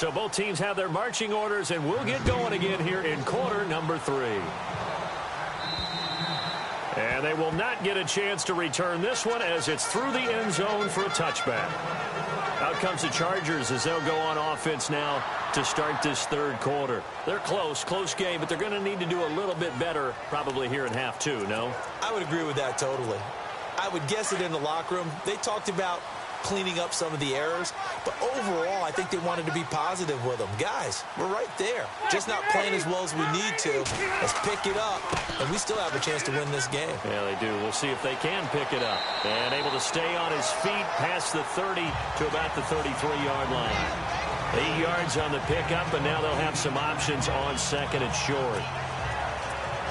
So both teams have their marching orders, and we'll get going again here in quarter number 3. And they will not get a chance to return this one as it's through the end zone for a touchback. Out comes the Chargers as they'll go on offense now to start this third quarter. They're close game, but they're going to need to do a little bit better probably here in half 2, no? I would agree with that totally. I would guess it in the locker room. They talked about cleaning up some of the errors, but overall, I think they wanted to be positive with them. Guys, we're right there. Just not playing as well as we need to. Let's pick it up, and we still have a chance to win this game. Yeah, they do. We'll see if they can pick it up. And able to stay on his feet past the 30 to about the 33-yard line. 8 yards on the pickup, and now they'll have some options on second and short.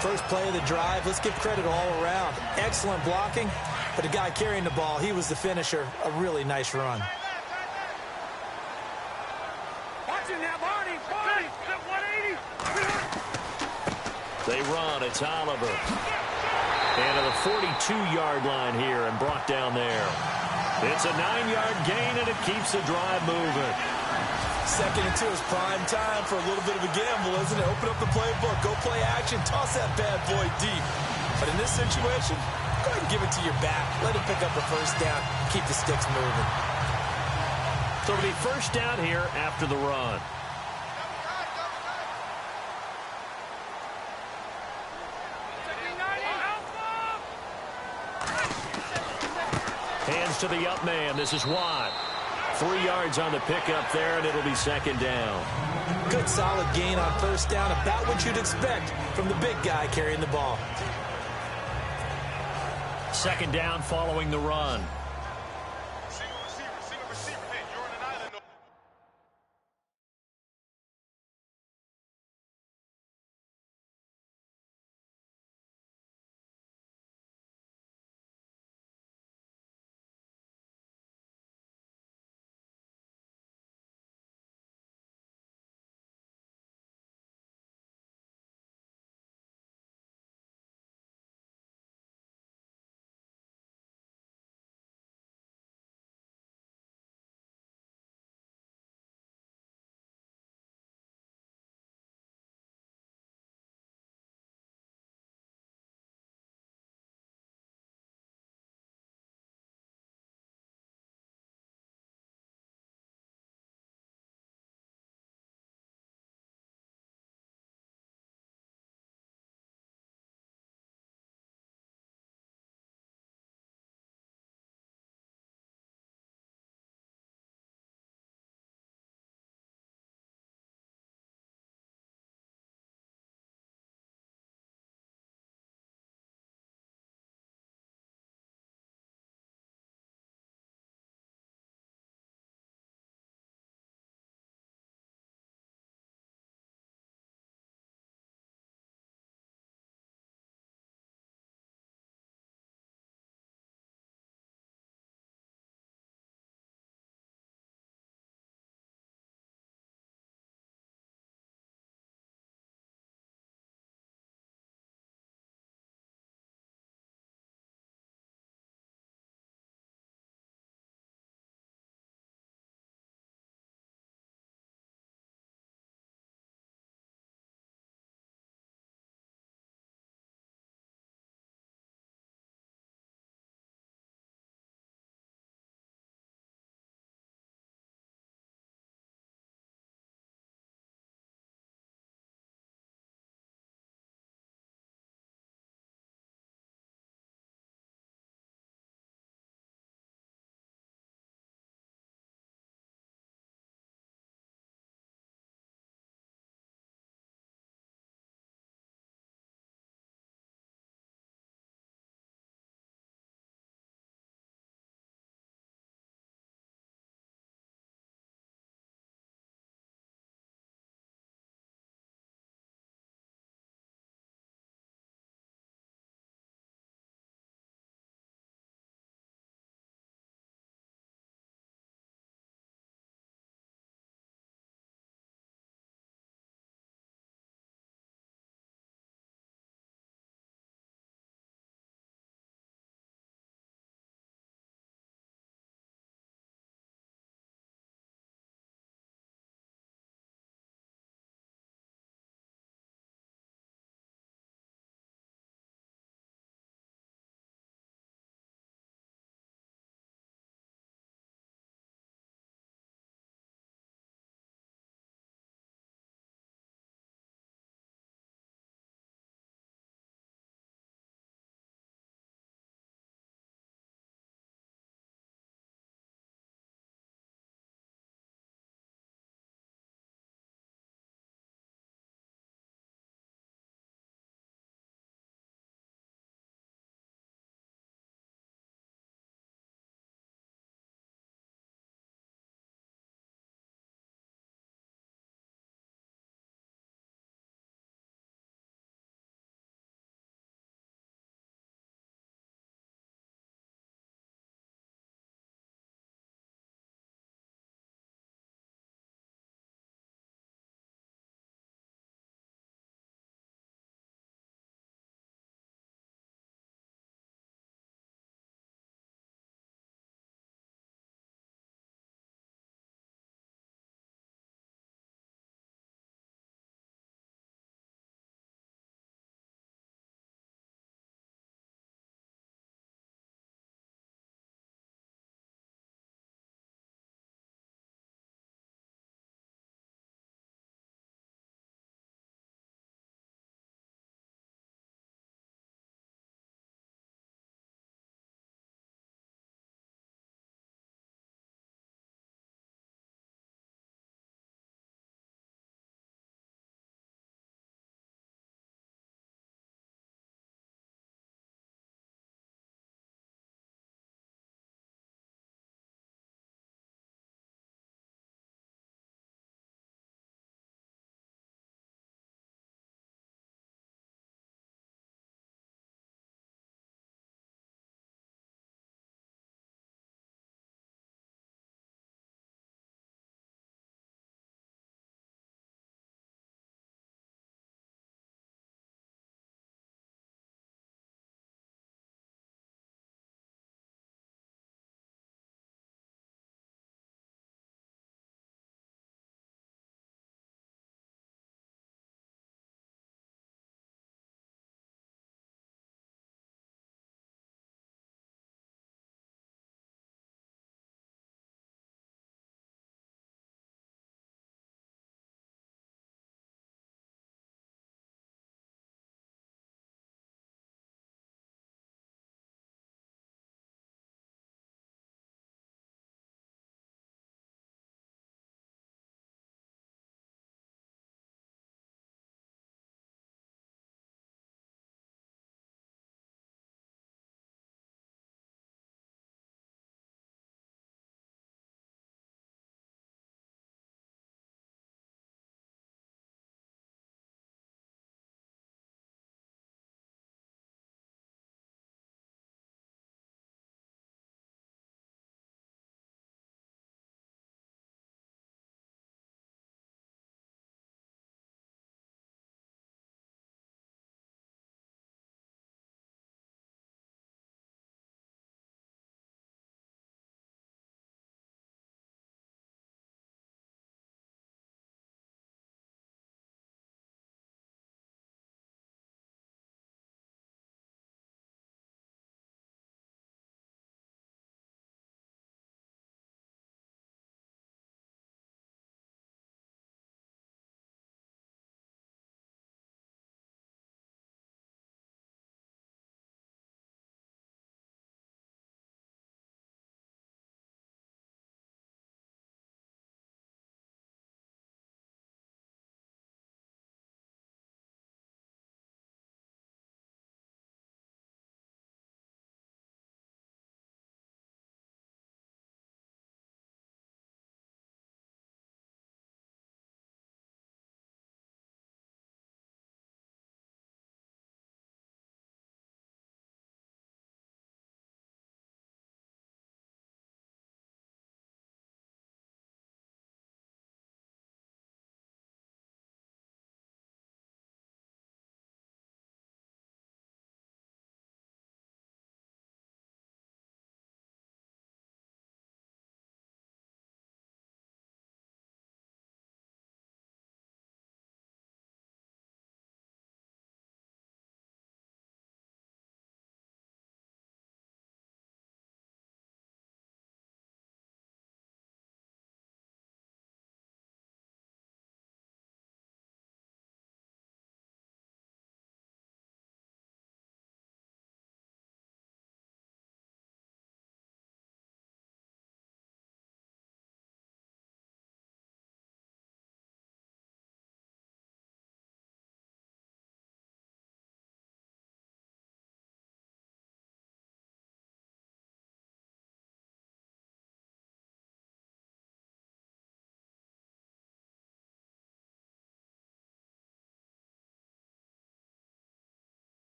First play of the drive, let's give credit all around. Excellent blocking, but the guy carrying the ball, he was the finisher. A really nice run. Watch it now, Barney. 180. They run. It's Oliver. And to the 42-yard line here and brought down there. It's a 9-yard gain, and it keeps the drive moving. Second and 2 is prime time for a little bit of a gamble, isn't it? Open up the playbook, go play action, toss that bad boy deep. But in this situation, go ahead and give it to your back. Let him pick up a first down, keep the sticks moving. So it'll be first down here after the run. Hands to the up man. This is Watt. 3 yards on the pickup there, and it'll be second down. Good solid gain on first down, about what you'd expect from the big guy carrying the ball. Second down following the run.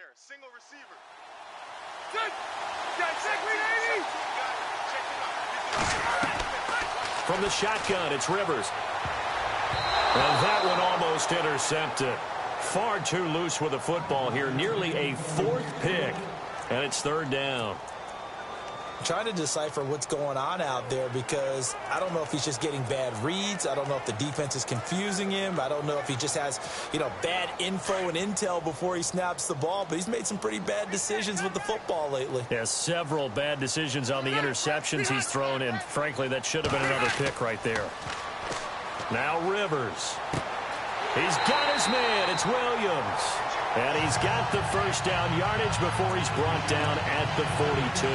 there. Single receiver. From the shotgun, it's Rivers. And that one almost intercepted. Far too loose with the football here. Nearly a fourth pick. And it's third down. I'm trying to decipher what's going on out there because I don't know if he's just getting bad reads. I don't know if the defense is confusing him. I don't know if he just has, bad info and intel before he snaps the ball. But he's made some pretty bad decisions with the football lately. Yeah, several bad decisions on the interceptions he's thrown, and frankly, that should have been another pick right there. Now Rivers. He's got his man. It's Williams. And he's got the first down yardage before he's brought down at the 42.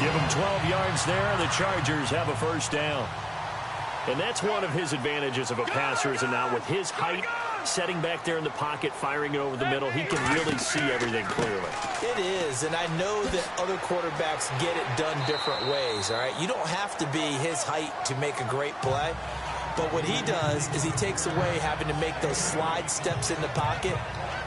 Give him 12 yards there. The Chargers have a first down. And that's one of his advantages of a passer, is now with his height, setting back there in the pocket, firing it over the middle, he can really see everything clearly. It is, and I know that other quarterbacks get it done different ways, all right? You don't have to be his height to make a great play. But what he does is he takes away having to make those slide steps in the pocket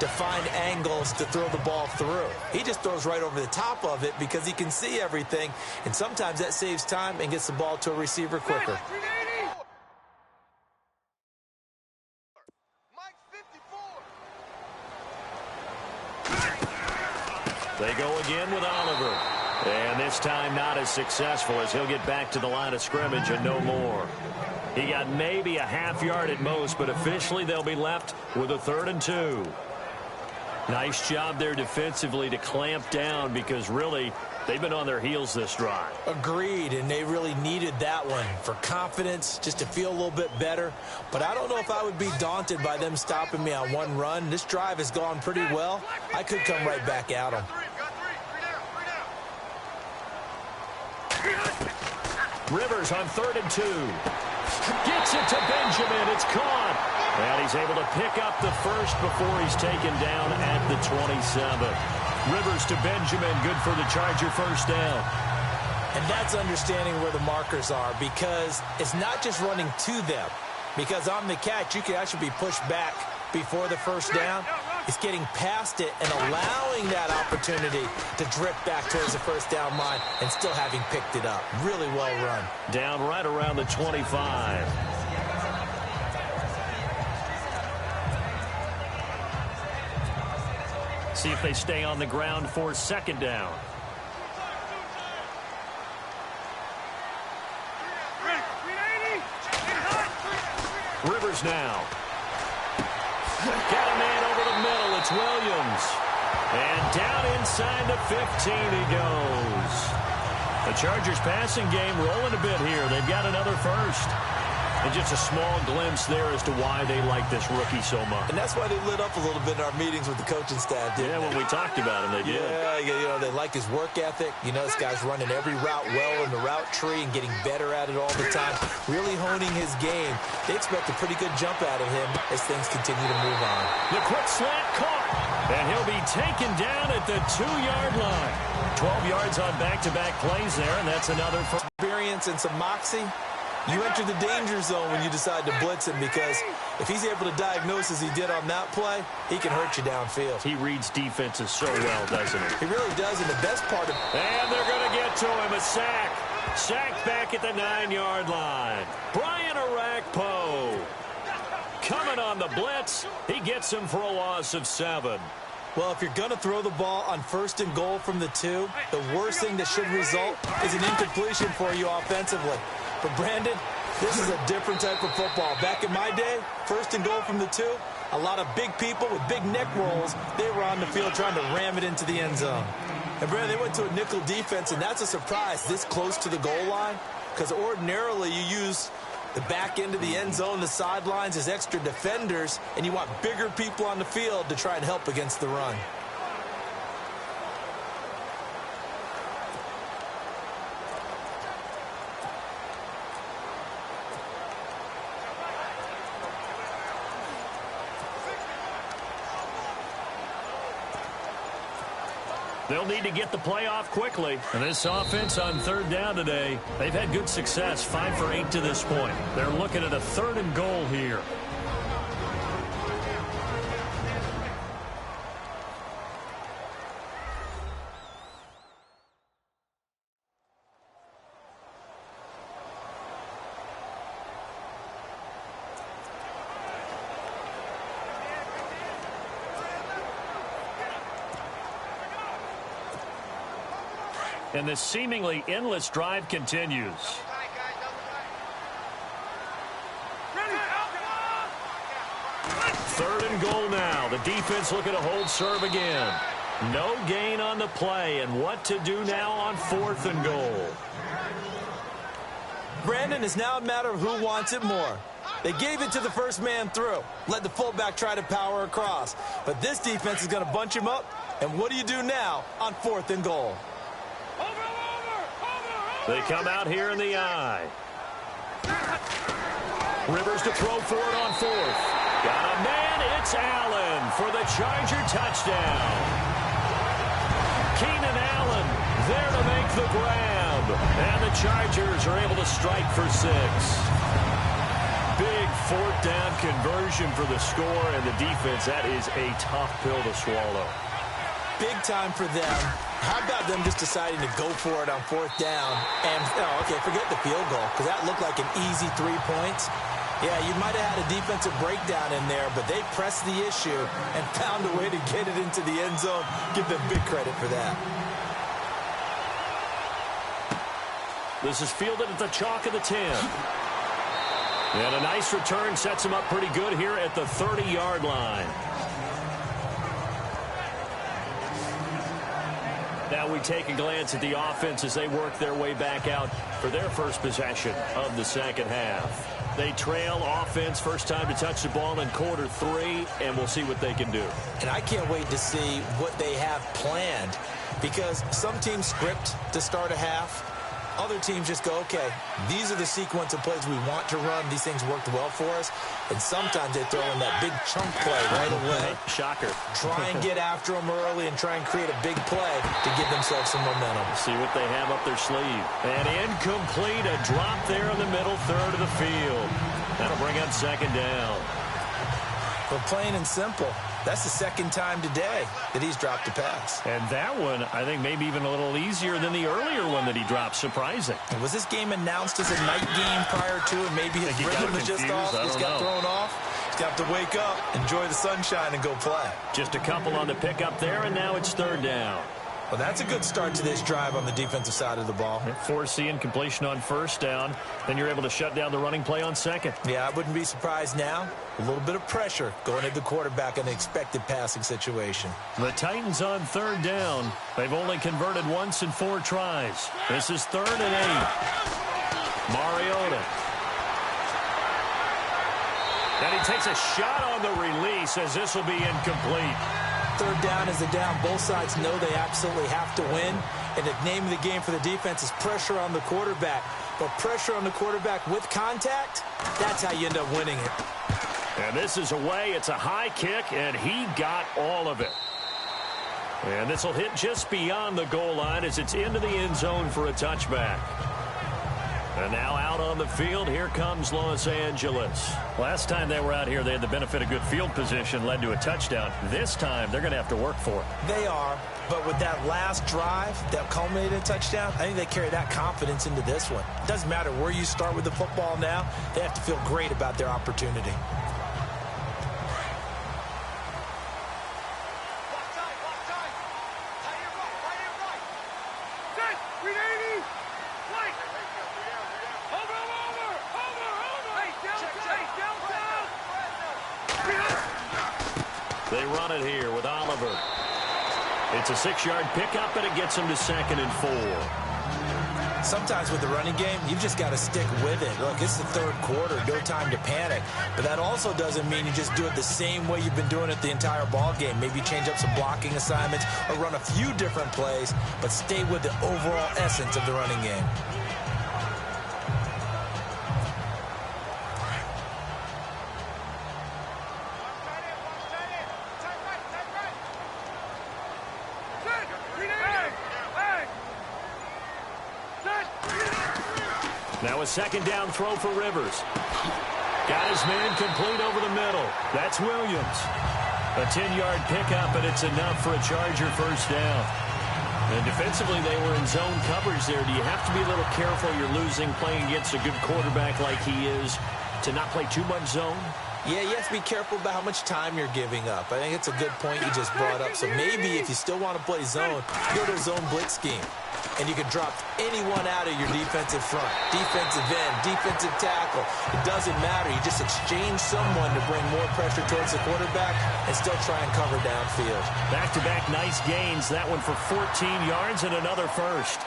to find angles to throw the ball through. He just throws right over the top of it because he can see everything, and sometimes that saves time and gets the ball to a receiver quicker. They go again with Oliver. And this time not as successful, as he'll get back to the line of scrimmage and no more. He got maybe a half yard at most, but officially they'll be left with a 3rd and 2. Nice job there defensively to clamp down, because really they've been on their heels this drive. Agreed, and they really needed that one for confidence, just to feel a little bit better. But I don't know if I would be daunted by them stopping me on one run. This drive has gone pretty well. I could come right back at them. Rivers on 3rd and 2. Gets it to Benjamin. It's caught. And he's able to pick up the first before he's taken down at the 27. Rivers to Benjamin. Good for the Charger first down. And that's understanding where the markers are, because it's not just running to them. Because on the catch, you can actually be pushed back before the first down. It's getting past it and allowing that opportunity to drift back towards the first down line and still having picked it up. Really well run. Down right around the 25. See if they stay on the ground for 2nd down. Rivers now. Got a man over the middle. It's Williams. And down inside the 15 he goes. The Chargers passing game rolling a bit here. They've got another first. And just a small glimpse there as to why they like this rookie so much. And that's why they lit up a little bit in our meetings with the coaching staff, didn't they? When we talked about him, they did. Yeah, they like his work ethic. This guy's running every route well in the route tree and getting better at it all the time, really honing his game. They expect a pretty good jump out of him as things continue to move on. The quick slant caught, and he'll be taken down at the 2-yard line. 12 yards on back-to-back plays there, and that's another for experience and some moxie. You enter the danger zone when you decide to blitz him, because if he's able to diagnose as he did on that play, he can hurt you downfield. He reads defenses so well, doesn't he? He really does, and the best part of... And they're going to get to him, a sack. Sacked back at the 9-yard line. Brian Arakpo coming on the blitz. He gets him for a loss of 7. Well, if you're going to throw the ball on 1st and goal from the 2, the worst thing that should result is an incompletion for you offensively. But, Brandon, this is a different type of football. Back in my day, 1st and goal from the 2, a lot of big people with big neck rolls, they were on the field trying to ram it into the end zone. And, Brandon, they went to a nickel defense, and that's a surprise this close to the goal line, because ordinarily you use the back end of the end zone, the sidelines as extra defenders, and you want bigger people on the field to try and help against the run. They'll need to get the play off quickly. And this offense on 3rd down today, they've had good success, 5 for 8 to this point. They're looking at a 3rd and goal here. And this seemingly endless drive continues. Third and goal now. The defense looking to hold serve again. No gain on the play, and what to do now on 4th and goal. Brandon, it's now a matter of who wants it more. They gave it to the first man through. Let the fullback try to power across. But this defense is going to bunch him up. And what do you do now on 4th and goal? They come out here in the I. Rivers to throw for it on 4th. Got a man. It's Allen for the Charger touchdown. Keenan Allen there to make the grab. And the Chargers are able to strike for 6. Big 4th down conversion for the score, and the defense, that is a tough pill to swallow. Big time for them. How about them just deciding to go for it on 4th down? And, okay, forget the field goal, because that looked like an easy 3 points. Yeah, you might have had a defensive breakdown in there, but they pressed the issue and found a way to get it into the end zone. Give them big credit for that. This is fielded at the chalk of the 10. And a nice return sets him up pretty good here at the 30-yard line. Now we take a glance at the offense as they work their way back out for their first possession of the second half. They trail offense, first time to touch the ball in quarter 3, and we'll see what they can do. And I can't wait to see what they have planned, because some teams script to start a half. Other teams just go, okay, these are the sequence of plays we want to run. These things worked well for us. And sometimes they throw in that big chunk play right away. Shocker. Try and get after them early and try and create a big play to give themselves some momentum. See what they have up their sleeve. And incomplete, a drop there in the middle third of the field. That'll bring up 2nd down. Well, plain and simple, that's the 2nd time today that he's dropped a pass. And that one, I think, maybe even a little easier than the earlier one that he dropped. Surprising. And was this game announced as a night game prior to, and maybe his rhythm was just off? He's got thrown off. He's got to wake up, enjoy the sunshine, and go play. Just a couple on the pickup there, and now it's 3rd down. Well, that's a good start to this drive on the defensive side of the ball. Forcing completion on 1st down. Then you're able to shut down the running play on 2nd. Yeah, I wouldn't be surprised now. A little bit of pressure going at the quarterback in an expected passing situation. The Titans on 3rd down. They've only converted once in 4 tries. This is 3rd and 8. Mariota. And he takes a shot on the release as this will be incomplete. 3rd down is a down. Both sides know they absolutely have to win. And the name of the game for the defense is pressure on the quarterback. But pressure on the quarterback with contact, that's how you end up winning it. And this is away. It's a high kick, and he got all of it. And this will hit just beyond the goal line as it's into the end zone for a touchback. And now out on the field, here comes Los Angeles. Last time they were out here, they had the benefit of good field position, led to a touchdown. This time, they're going to have to work for it. They are, but with that last drive that culminated in a touchdown, I think they carry that confidence into this one. It doesn't matter where you start with the football now. They have to feel great about their opportunity. They run it here with Oliver. It's a 6-yard pickup, and it gets him to 2nd and 4. Sometimes with the running game, you've just got to stick with it. Look, it's the 3rd quarter, no time to panic. But that also doesn't mean you just do it the same way you've been doing it the entire ball game. Maybe change up some blocking assignments or run a few different plays, but stay with the overall essence of the running game. Now a 2nd down throw for Rivers. Got his man complete over the middle. That's Williams. A 10-yard pickup, and it's enough for a Charger 1st down. And defensively, they were in zone coverage there. Do you have to be a little careful? You're losing playing against a good quarterback like he is to not play too much zone? Yeah, you have to be careful about how much time you're giving up. I think it's a good point you just brought up. So maybe if you still want to play zone, go to a zone blitz scheme. and you can drop anyone out of your defensive front, defensive end, defensive tackle. It doesn't matter. You just exchange someone to bring more pressure towards the quarterback and still try and cover downfield. Back-to-back nice gains. That one for 14 yards and another first.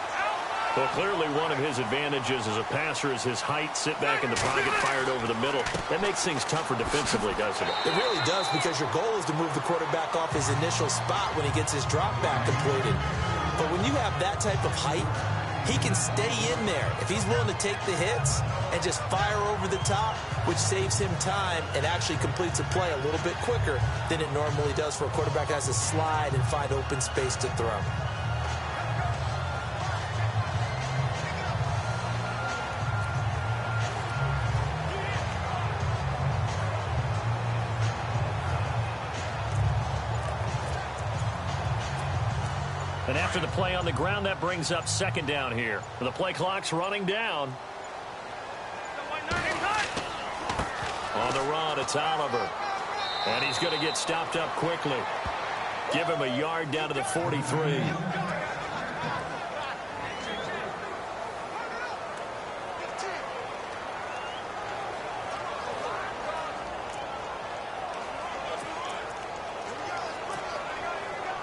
Well, clearly one of his advantages as a passer is his height. Sit back in the pocket, fired over the middle. That makes things tougher defensively, doesn't it? It really does, because your goal is to move the quarterback off his initial spot when he gets his drop back completed. But when you have that type of height, he can stay in there if he's willing to take the hits and just fire over the top, which saves him time and actually completes a play a little bit quicker than it normally does for a quarterback that has to slide and find open space to throw. And after the play on the ground, that brings up second down here. The play clock's running down. On the run, it's Oliver. And he's going to get stopped up quickly. Give him a yard down to the 43.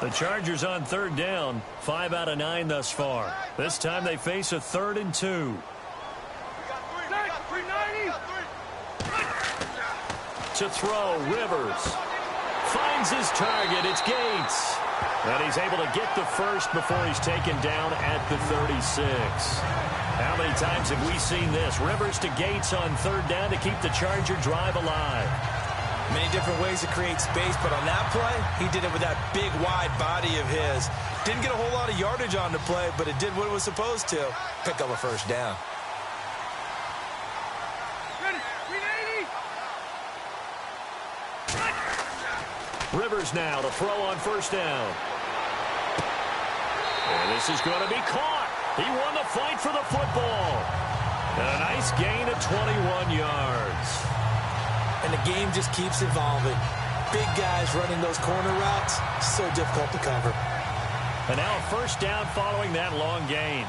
The Chargers on third down, 5 out of 9 thus far. This time they face a 3rd and 2. To throw, Rivers finds his target. It's Gates. And he's able to get the first before he's taken down at the 36. How many times have we seen this? Rivers to Gates on third down to keep the Charger drive alive. Many different ways to create space, but on that play, he did it with that big, wide body of his. Didn't get a whole lot of yardage on the play, but it did what it was supposed to. Pick up a first down. Rivers now to throw on first down. And this is going to be caught. He won the fight for the football. And a nice gain of 21 yards. And the game just keeps evolving. Big guys running those corner routes, so difficult to cover. And now a first down following that long gain.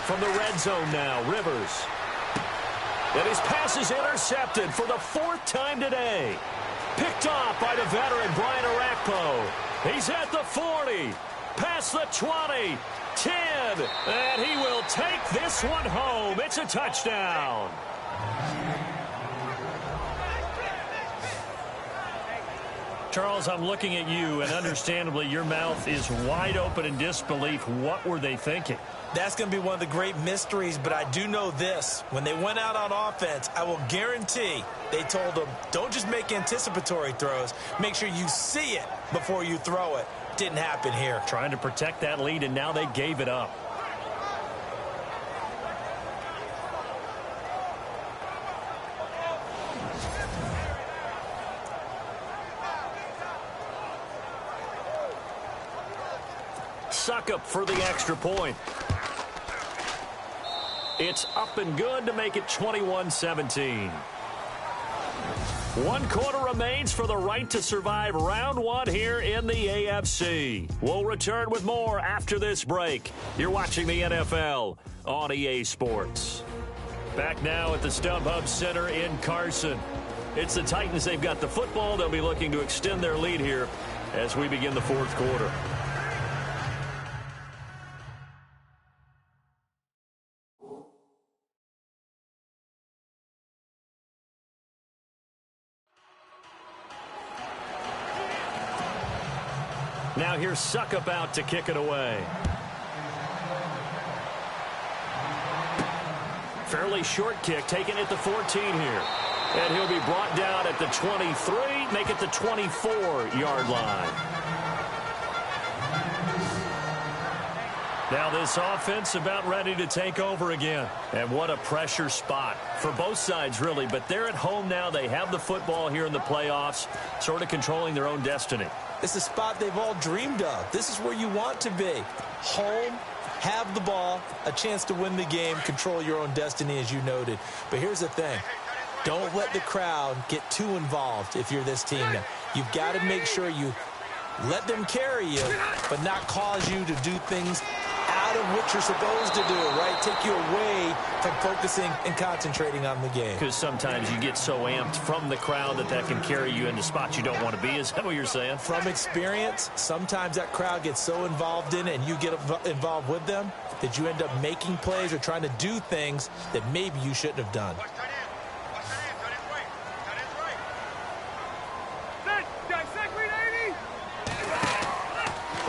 From the red zone now, Rivers. And his pass is intercepted for the 4th time today. Picked off by the veteran Brian Arakpo. He's at the 40, past the 20, 10, and he will take this one home. It's a touchdown. Charles, I'm looking at you, and understandably your mouth is wide open in disbelief. What were they thinking? That's going to be one of the great mysteries, but I do know this. When they went out on offense, I will guarantee they told them, don't just make anticipatory throws. Make sure you see it before you throw it. Didn't happen here. Trying to protect that lead, and now they gave it up. Suckup for the extra point. It's up and good to make it 21-17. 1 quarter remains for the right to survive round 1 here in the AFC. We'll return with more after this break. You're watching the NFL on EA Sports. Back now at the StubHub Center in Carson. It's the Titans. They've got the football. They'll be looking to extend their lead here as we begin the 4th quarter. Now here's Suckup out to kick it away. Fairly short kick, taken at the 14 here. And he'll be brought down at the 23, make it the 24-yard line. Now this offense about ready to take over again. And what a pressure spot for both sides, really. But they're at home now. They have the football here in the playoffs, sort of controlling their own destiny. It's a spot they've all dreamed of. This is where you want to be. Home, have the ball, a chance to win the game, control your own destiny, as you noted. But here's the thing. Don't let the crowd get too involved if you're this team now. You've got to make sure you let them carry you, but not cause you to do things out of what you're supposed to do, right? Take you away from focusing and concentrating on the game. Because sometimes you get so amped from the crowd that can carry you into spots you don't want to be. Is that what you're saying? From experience, sometimes that crowd gets so involved in it and you get involved with them that you end up making plays or trying to do things that maybe you shouldn't have done.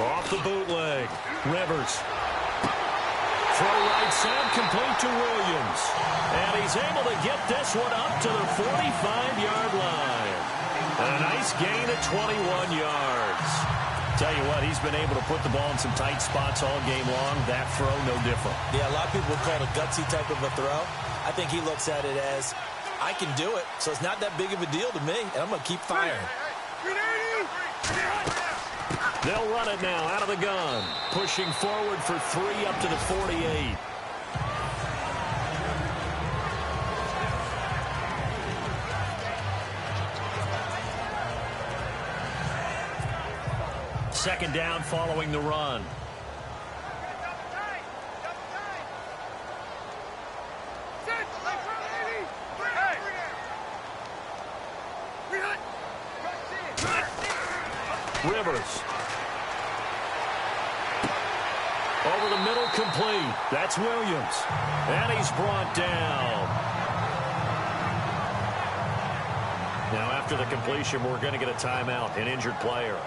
Off the bootleg. Rivers. Throw right side, complete to Williams. And he's able to get this one up to the 45-yard line. And a nice gain of 21 yards. Tell you what, he's been able to put the ball in some tight spots all game long. That throw, no different. Yeah, a lot of people would call it a gutsy type of a throw. I think he looks at it as, I can do it, so it's not that big of a deal to me, and I'm going to keep firing. They'll run it now out of the gun. Pushing forward for 3 up to the 48. Second down following the run. Rivers. Over the middle, complete. That's Williams. And he's brought down. Now, after the completion, we're going to get a timeout, an injured player.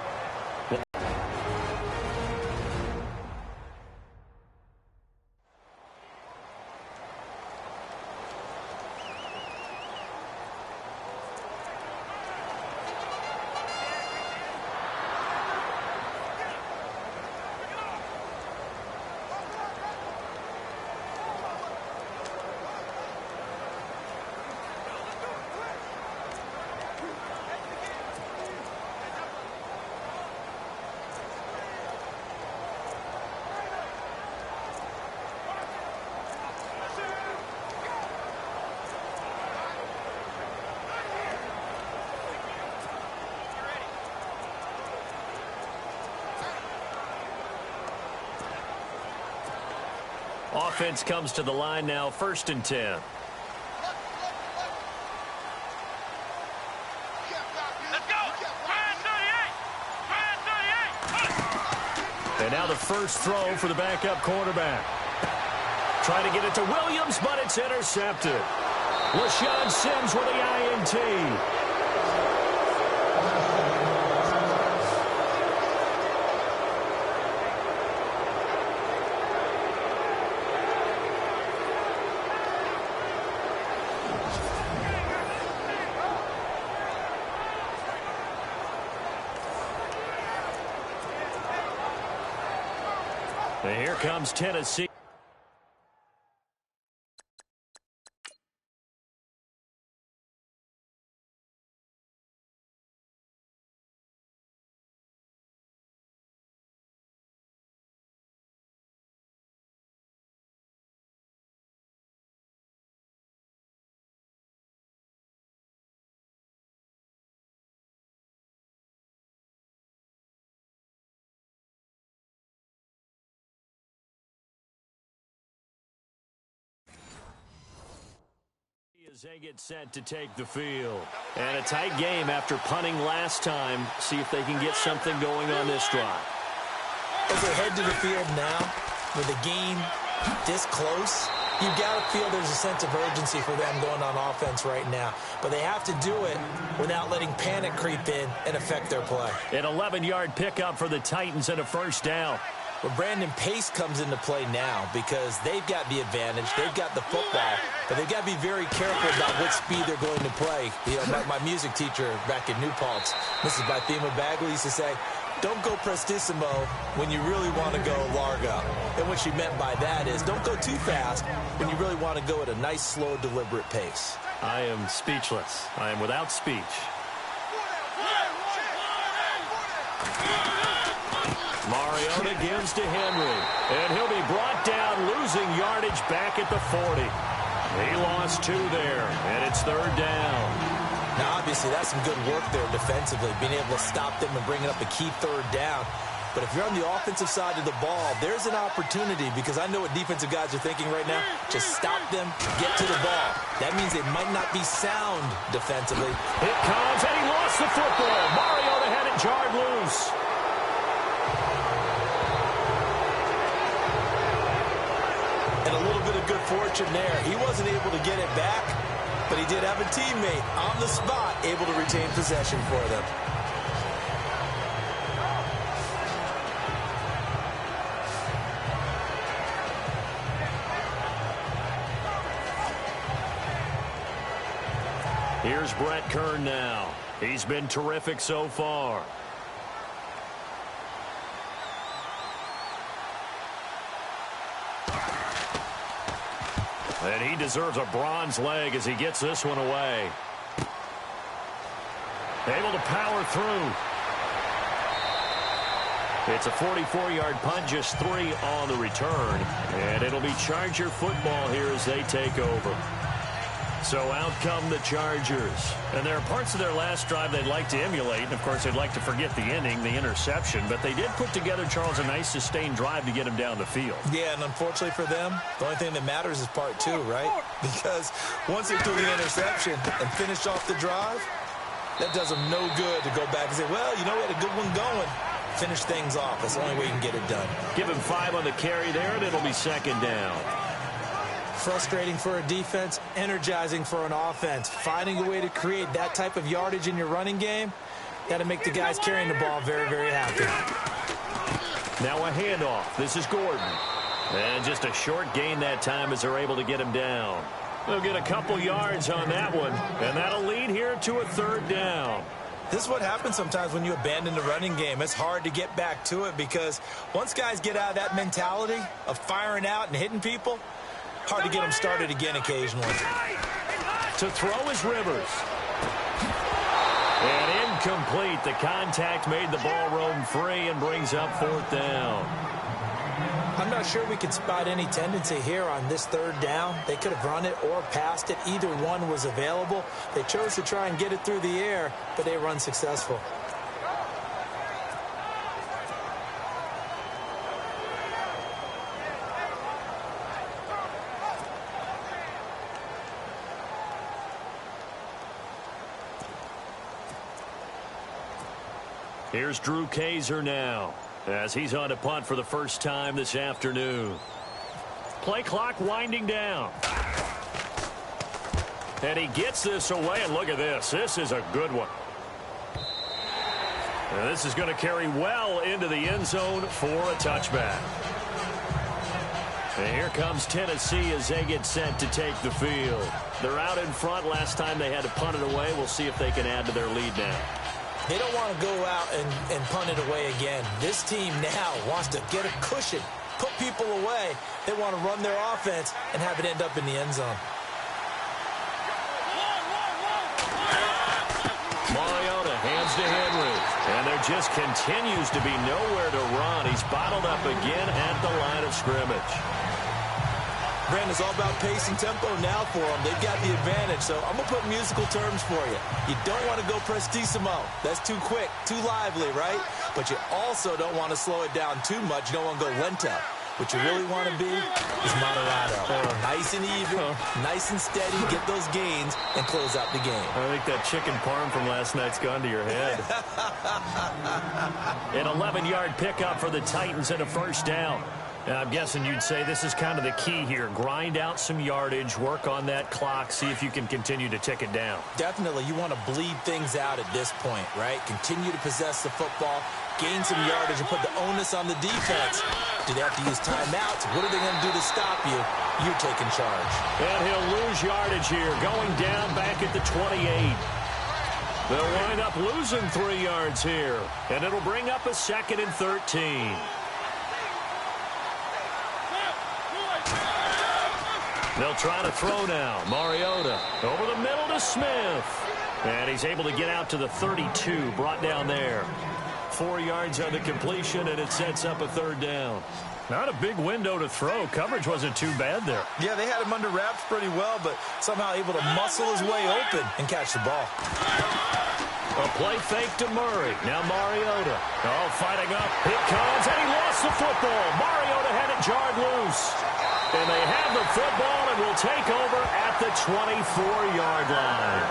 Offense comes to the line now, 1st and 10. And now the first throw for the backup quarterback. Trying to get it to Williams, but it's intercepted. LaShawn Sims with the INT. And here comes Tennessee. As they get set to take the field. And a tight game after punting last time. See if they can get something going on this drive. As they head to the field now, with the game this close, you've got to feel there's a sense of urgency for them going on offense right now. But they have to do it without letting panic creep in and affect their play. An 11-yard pickup for the Titans and a first down. Well, Brandon, pace comes into play now because they've got the advantage. They've got the football, but they've got to be very careful about what speed they're going to play. You know, my music teacher back in New Paltz, Mrs. Bythema Bagley, used to say, don't go prestissimo when you really want to go largo. And what she meant by that is don't go too fast when you really want to go at a nice, slow, deliberate pace. I am speechless. I am without speech. Mari Mariota gives to Henry. And he'll be brought down, losing yardage back at the 40. He lost 2 there, and it's 3rd down. Now, obviously, that's some good work there defensively, being able to stop them and bringing up a key 3rd down. But if you're on the offensive side of the ball, there's an opportunity, because I know what defensive guys are thinking right now. Just stop them, get to the ball. That means they might not be sound defensively. It comes, and he lost the football. Mariota had it jarred loose. And a little bit of good fortune there. He wasn't able to get it back, but he did have a teammate on the spot able to retain possession for them. Here's Brett Kern now. He's been terrific so far. And he deserves a bronze leg as he gets this one away. Able to power through. It's a 44-yard punt, just 3 on the return. And it'll be Charger football here as they take over. So out come the Chargers. And there are parts of their last drive they'd like to emulate. And, of course, they'd like to forget the ending, the interception. But they did put together, Charles, a nice sustained drive to get him down the field. Yeah, and unfortunately for them, the only thing that matters is part 2, right? Because once they threw the interception and finished off the drive, that does them no good to go back and say, well, you know, we had a good one going. Finish things off. That's the only way you can get it done. Give him 5 on the carry there, and it'll be 2nd down. Frustrating for a defense, energizing for an offense. Finding a way to create that type of yardage in your running game, got to make the guys carrying the ball very, very happy. Now a handoff. This is Gordon. And just a short gain that time as they're able to get him down. They'll get a couple yards on that one, and that'll lead here to a 3rd down. This is what happens sometimes when you abandon the running game. It's hard to get back to it because once guys get out of that mentality of firing out and hitting people, hard to get them started again occasionally. To throw is Rivers. And incomplete. The contact made the ball roam free and brings up 4th down. I'm not sure we could spot any tendency here on this 3rd down. They could have run it or passed it. Either one was available. They chose to try and get it through the air, but they were unsuccessful. Here's Drew Kaiser now as he's on to punt for the first time this afternoon. Play clock winding down. And he gets this away, and look at this. This is a good one. And this is going to carry well into the end zone for a touchback. And here comes Tennessee as they get set to take the field. They're out in front. Last time they had to punt it away. We'll see if they can add to their lead now. They don't want to go out and punt it away again. This team now wants to get a cushion, put people away. They want to run their offense and have it end up in the end zone. Mariota hands to Henry. And there just continues to be nowhere to run. He's bottled up again at the line of scrimmage. Brandon, it's all about pace and tempo now for them. They've got the advantage, so I'm going to put musical terms for you. You don't want to go prestissimo. That's too quick, too lively, right? But you also don't want to slow it down too much. You don't want to go lento. What you really want to be is moderato. Nice and even, nice and steady, get those gains, and close out the game. I think that chicken parm from last night's gone to your head. An 11-yard pickup for the Titans and a first down. And I'm guessing you'd say this is kind of the key here. Grind out some yardage, work on that clock, see if you can continue to tick it down. Definitely, you want to bleed things out at this point, right? Continue to possess the football, gain some yardage, and put the onus on the defense. Do they have to use timeouts? What are they going to do to stop you? You're taking charge. And he'll lose yardage here, going down back at the 28. They'll wind up losing 3 yards here, and it'll bring up a 2nd and 13. They'll try to throw now. Mariota over the middle to Smith. And he's able to get out to the 32, brought down there. 4 yards on the completion, and it sets up a 3rd down. Not a big window to throw. Coverage wasn't too bad there. Yeah, they had him under wraps pretty well, but somehow able to muscle his way open and catch the ball. A play fake to Murray. Now Mariota. Oh, fighting up. Here comes, and he lost the football. Mariota had it jarred loose. And they have the football and will take over at the 24-yard line.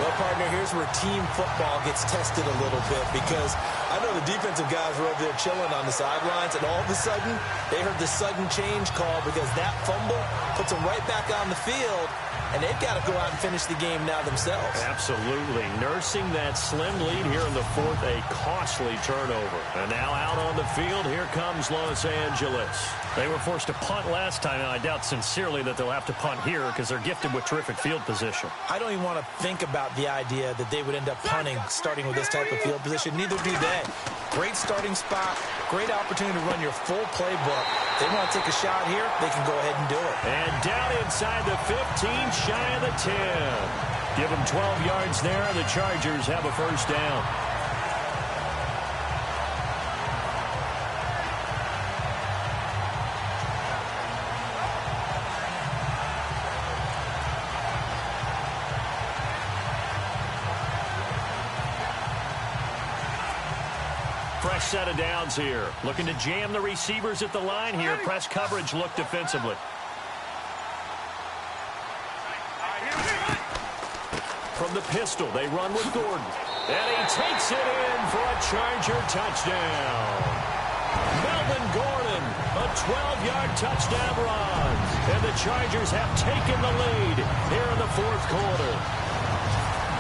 Well, partner, here's where team football gets tested a little bit, because I know the defensive guys were over there chilling on the sidelines, and all of a sudden, they heard the sudden change call because that fumble puts them right back on the field, and they've got to go out and finish the game now themselves. Absolutely. Nursing that slim lead here in the 4th, a costly turnover. And now out on the field, here comes Los Angeles. They were forced to punt last time, and I doubt sincerely that they'll have to punt here because they're gifted with terrific field position. I don't even want to think about the idea that they would end up punting starting with this type of field position. Neither do they. Great starting spot, great opportunity to run your full playbook. They want to take a shot here, they can go ahead and do it. And down inside the 15, shy of the 10. Give them 12 yards there, and the Chargers have a 1st down. Fresh set of downs here. Looking to jam the receivers at the line here. Press coverage look defensively. From the pistol, they run with Gordon. And he takes it in for a Charger touchdown. Melvin Gordon, a 12-yard touchdown run. And the Chargers have taken the lead here in the 4th quarter.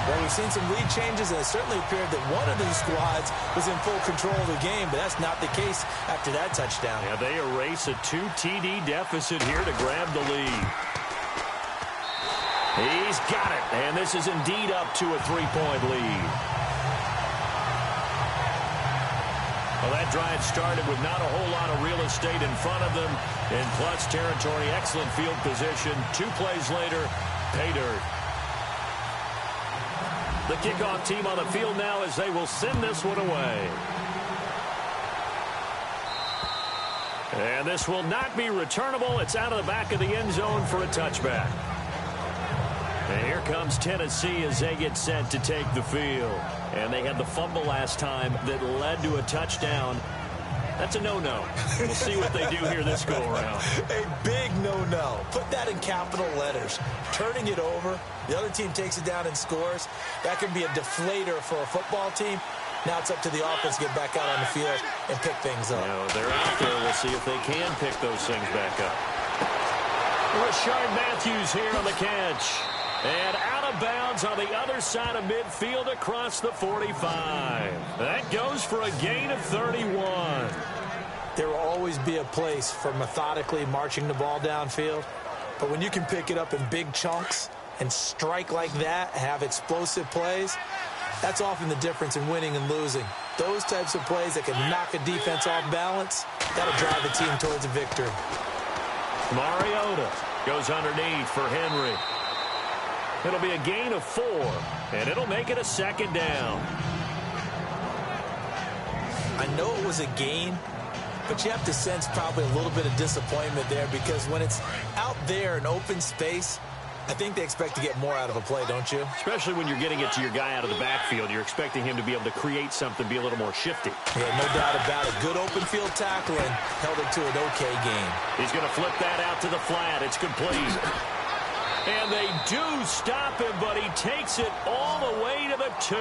Well, we've seen some lead changes, and it certainly appeared that one of these squads was in full control of the game, but that's not the case after that touchdown. Yeah, they erase a 2 TD deficit here to grab the lead. He's got it, and this is indeed up to a 3-point lead. Well, that drive started with not a whole lot of real estate in front of them. In clutch territory, excellent field position. 2 plays later, pay dirt. The kickoff team on the field now as they will send this one away. And this will not be returnable. It's out of the back of the end zone for a touchback. And here comes Tennessee as they get set to take the field. And they had the fumble last time that led to a touchdown. That's a no-no. We'll see what they do here this go-around. A big no-no. Put that in capital letters. Turning it over, the other team takes it down and scores. That can be a deflator for a football team. Now it's up to the offense to get back out on the field and pick things up. They're out there. We'll see if they can pick those things back up. Rashard Matthews here on the catch. And out of bounds on the other side of midfield across the 45. That goes for a gain of 31. There will always be a place for methodically marching the ball downfield. But when you can pick it up in big chunks and strike like that, have explosive plays, that's often the difference in winning and losing. Those types of plays that can knock a defense off balance, that'll drive the team towards a victory. Mariota goes underneath for Henry. It'll be a gain of 4, and it'll make it a 2nd down. I know it was a gain, but you have to sense probably a little bit of disappointment there, because when it's out there in open space, I think they expect to get more out of a play, don't you? Especially when you're getting it to your guy out of the backfield. You're expecting him to be able to create something, be a little more shifty. Yeah, no doubt about it. Good open field tackling held it to an okay game. He's going to flip that out to the flat. It's complete. And they do stop him, but he takes it all the way to the 2.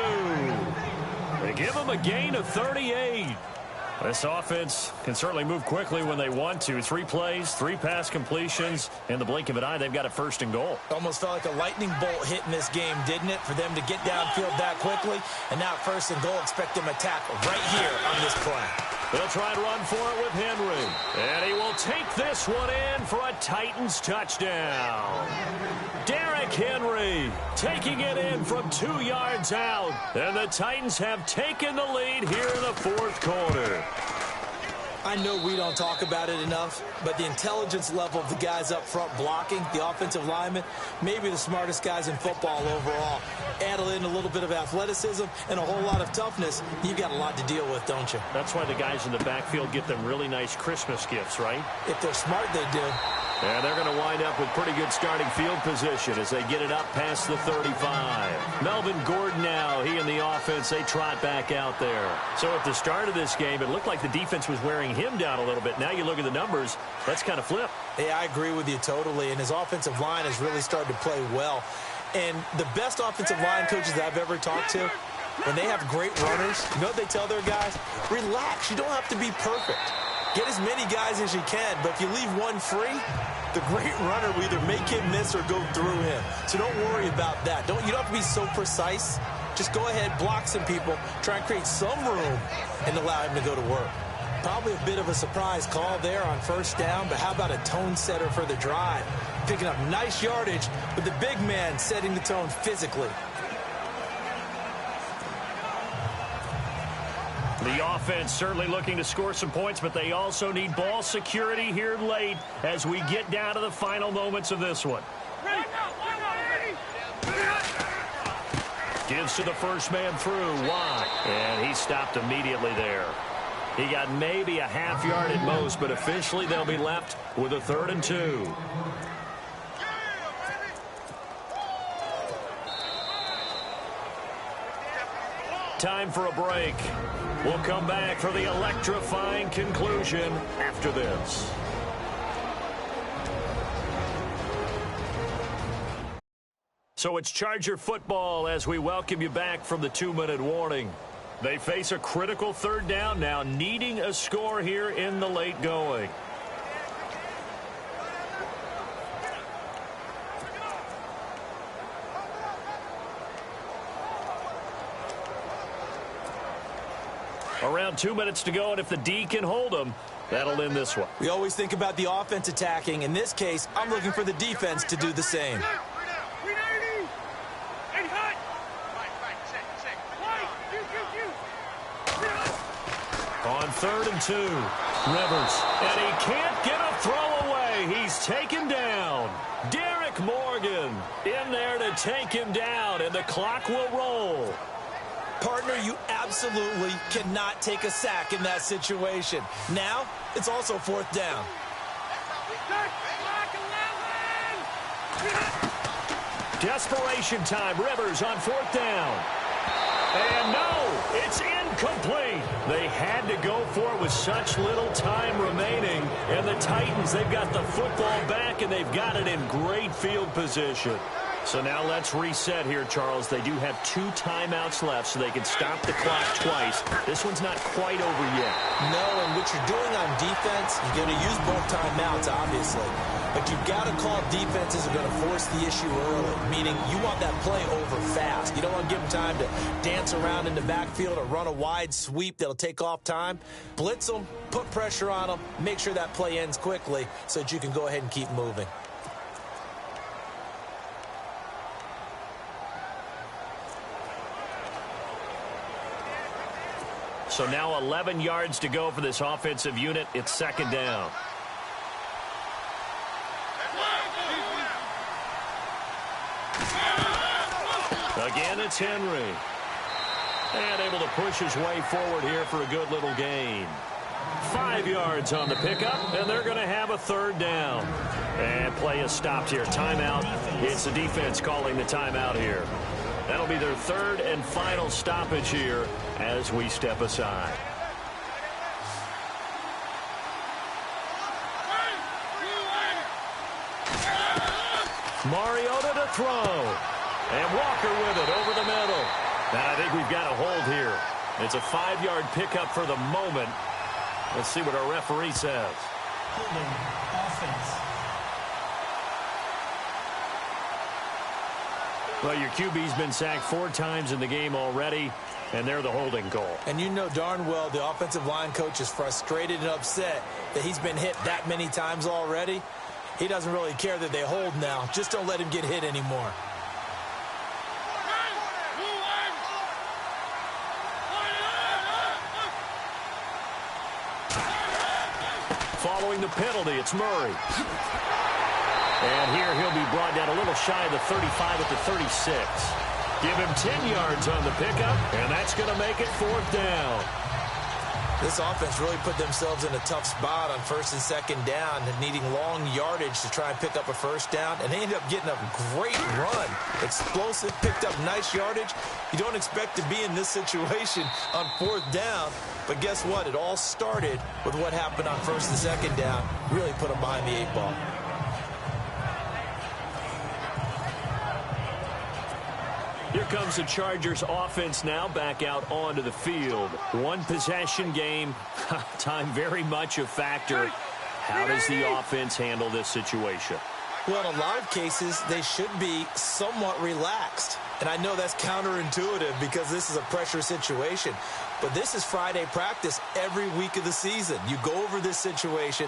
They give him a gain of 38. This offense can certainly move quickly when they want to. 3 plays, 3 pass completions. In the blink of an eye, they've got a 1st and goal. Almost felt like a lightning bolt hit in this game, didn't it? For them to get downfield that quickly. And now 1st and goal, expect them to tackle right here on this play. They'll try and run for it with Henry. And he will take this one in for a Titans touchdown. Derrick Henry taking it in from 2 yards out. And the Titans have taken the lead here in the 4th quarter. I I know we don't talk about it enough, but the intelligence level of the guys up front blocking, the offensive linemen, maybe the smartest guys in football overall. Add in a little bit of athleticism and a whole lot of toughness, you've got a lot to deal with, don't you? That's why the guys in the backfield get them really nice Christmas gifts, right? If they're smart, they do. And they're going to wind up with pretty good starting field position as they get it up past the 35. Melvin Gordon now, he and the offense, they trot back out there. So at the start of this game, it looked like the defense was wearing him down a little bit. Now you look at the numbers, that's kind of flipped. Hey, I agree with you totally, and his offensive line has really started to play well. And the best offensive line coaches I've ever talked to, when they have great runners, you know what they tell their guys? Relax, you don't have to be perfect. Get as many guys as you can, but if you leave one free, the great runner will either make him miss or go through him. So don't worry about that. You don't have to be so precise. Just go ahead, block some people, try and create some room, and allow him to go to work. Probably a bit of a surprise call there on first down, but how about a tone setter for the drive? Picking up nice yardage, but the big man setting the tone physically. The offense certainly looking to score some points, but they also need ball security here late as we get down to the final moments of this one. Gives to the first man through. Watt. And he stopped immediately there. He got maybe a half yard at most, but officially they'll be left with a 3rd and 2. Time for a break. We'll come back for the electrifying conclusion after this. So it's Charger football as we welcome you back from the 2-minute warning. They face a critical 3rd down now, needing a score here in the late going. Around 2 minutes to go, and if the D can hold them, that'll end this one. We always think about the offense attacking. In this case, I'm looking for the defense to do the same. On 3rd and 2, Rivers, and he can't get a throw away. He's taken down. Derek Morgan in there to take him down, and the clock will roll. Partner, you absolutely cannot take a sack in that situation. Now, it's also 4th down. Desperation time. Rivers on 4th down. And no, it's incomplete. They had to go for it with such little time remaining. And the Titans, they've got the football back, and they've got it in great field position. So now let's reset here, Charles. They do have 2 timeouts left, so they can stop the clock twice. This one's not quite over yet. No, and what you're doing on defense, you're going to use both timeouts, obviously. But you've got to call defenses are going to force the issue early, meaning you want that play over fast. You don't want to give them time to dance around in the backfield or run a wide sweep that'll take off time. Blitz them, put pressure on them, make sure that play ends quickly so that you can go ahead and keep moving. So now 11 yards to go for this offensive unit. It's 2nd down. Again, it's Henry. And able to push his way forward here for a good little gain. 5 yards on the pickup, and they're going to have a 3rd down. And play is stopped here. Timeout. It's the defense calling the timeout here. That'll be their 3rd and final stoppage here as we step aside. Mariota to throw. And Walker with it over the middle. And I think we've got a hold here. It's a 5-yard pickup for the moment. Let's see what our referee says. Holding offense. Well, your QB's been sacked 4 times in the game already, and they're the holding call. And you know darn well the offensive line coach is frustrated and upset that he's been hit that many times already. He doesn't really care that they hold now. Just don't let him get hit anymore. following the penalty. It's Murray. And here he'll be brought down a little shy of the 35 at the 36. Give him 10 yards on the pickup, and that's going to make it 4th down. This offense really put themselves in a tough spot on 1st and 2nd down, needing long yardage to try and pick up a 1st down, and they ended up getting a great run. Explosive, picked up nice yardage. You don't expect to be in this situation on 4th down, but guess what? It all started with what happened on 1st and 2nd down. Really put them behind the 8 ball. Here comes the Chargers offense now back out onto the field. One possession game. Time very much a factor. How does the offense handle this situation? Well, in a lot of cases, they should be somewhat relaxed. And I know that's counterintuitive because this is a pressure situation. But this is Friday practice every week of the season. You go over this situation,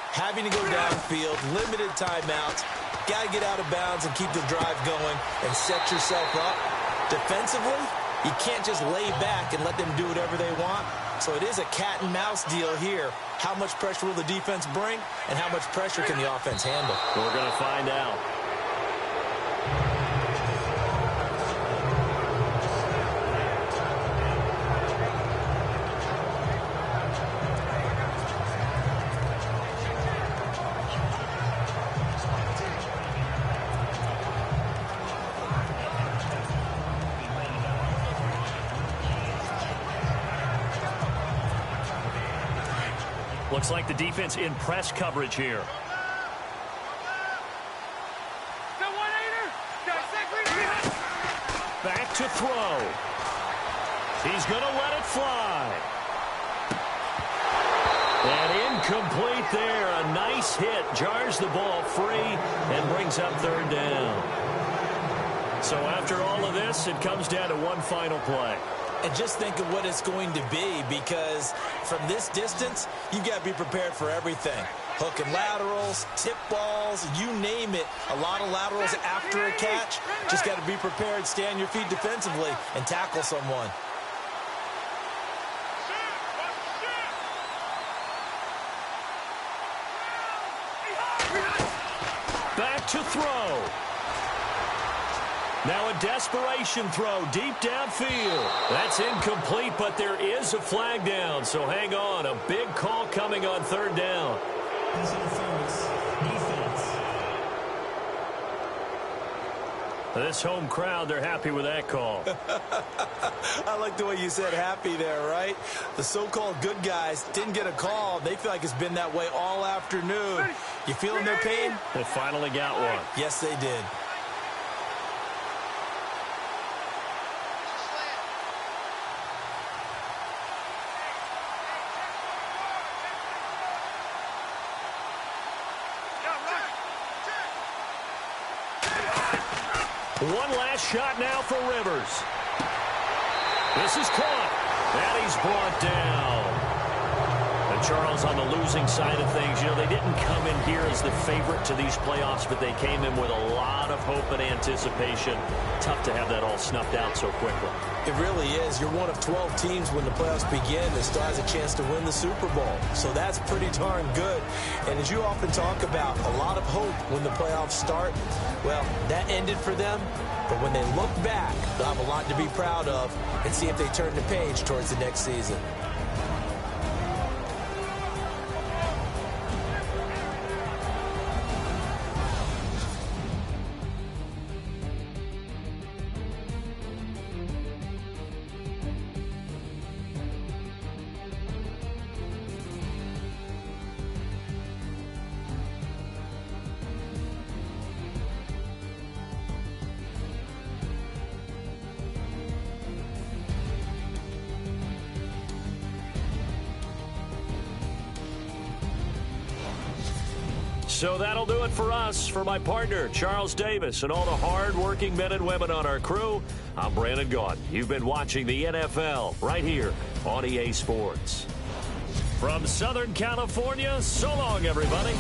having to go downfield, limited timeouts, got to get out of bounds and keep the drive going and set yourself up. Defensively, you can't just lay back and let them do whatever they want. So it is a cat and mouse deal here. How much pressure will the defense bring, and how much pressure can the offense handle? We're going to find out. Looks like the defense in press coverage here. Back to throw. He's going to let it fly. And incomplete there. A nice hit. Jars the ball free and brings up 3rd down. So after all of this, it comes down to one final play. And just think of what it's going to be, because from this distance, you've got to be prepared for everything. Hook and laterals, tip balls, you name it. A lot of laterals after a catch. Just got to be prepared, stay on your feet defensively, and tackle someone. Back to throw. Now a desperation throw deep downfield. That's incomplete, but there is a flag down, so hang on. A big call coming on 3rd down. This home crowd, they're happy with that call. I like the way you said happy there, right? The so-called good guys didn't get a call. They feel like it's been that way all afternoon. You feeling their pain? They finally got one. Yes, they did. One last shot now for Rivers. This is caught. And he's brought down. And Charles on the losing side of things. You know, they didn't come in here as the favorite to these playoffs, but they came in with a lot of hope and anticipation. Tough to have that all snuffed out so quickly. It really is. You're one of 12 teams when the playoffs begin that still has a chance to win the Super Bowl. So that's pretty darn good. And as you often talk about, a lot of hope when the playoffs start. Well, that ended for them. But when they look back, they'll have a lot to be proud of and see if they turn the page towards the next season. So that'll do it for us. For my partner, Charles Davis, and all the hard-working men and women on our crew, I'm Brandon Gaudin. You've been watching the NFL right here on EA Sports. From Southern California, so long, everybody.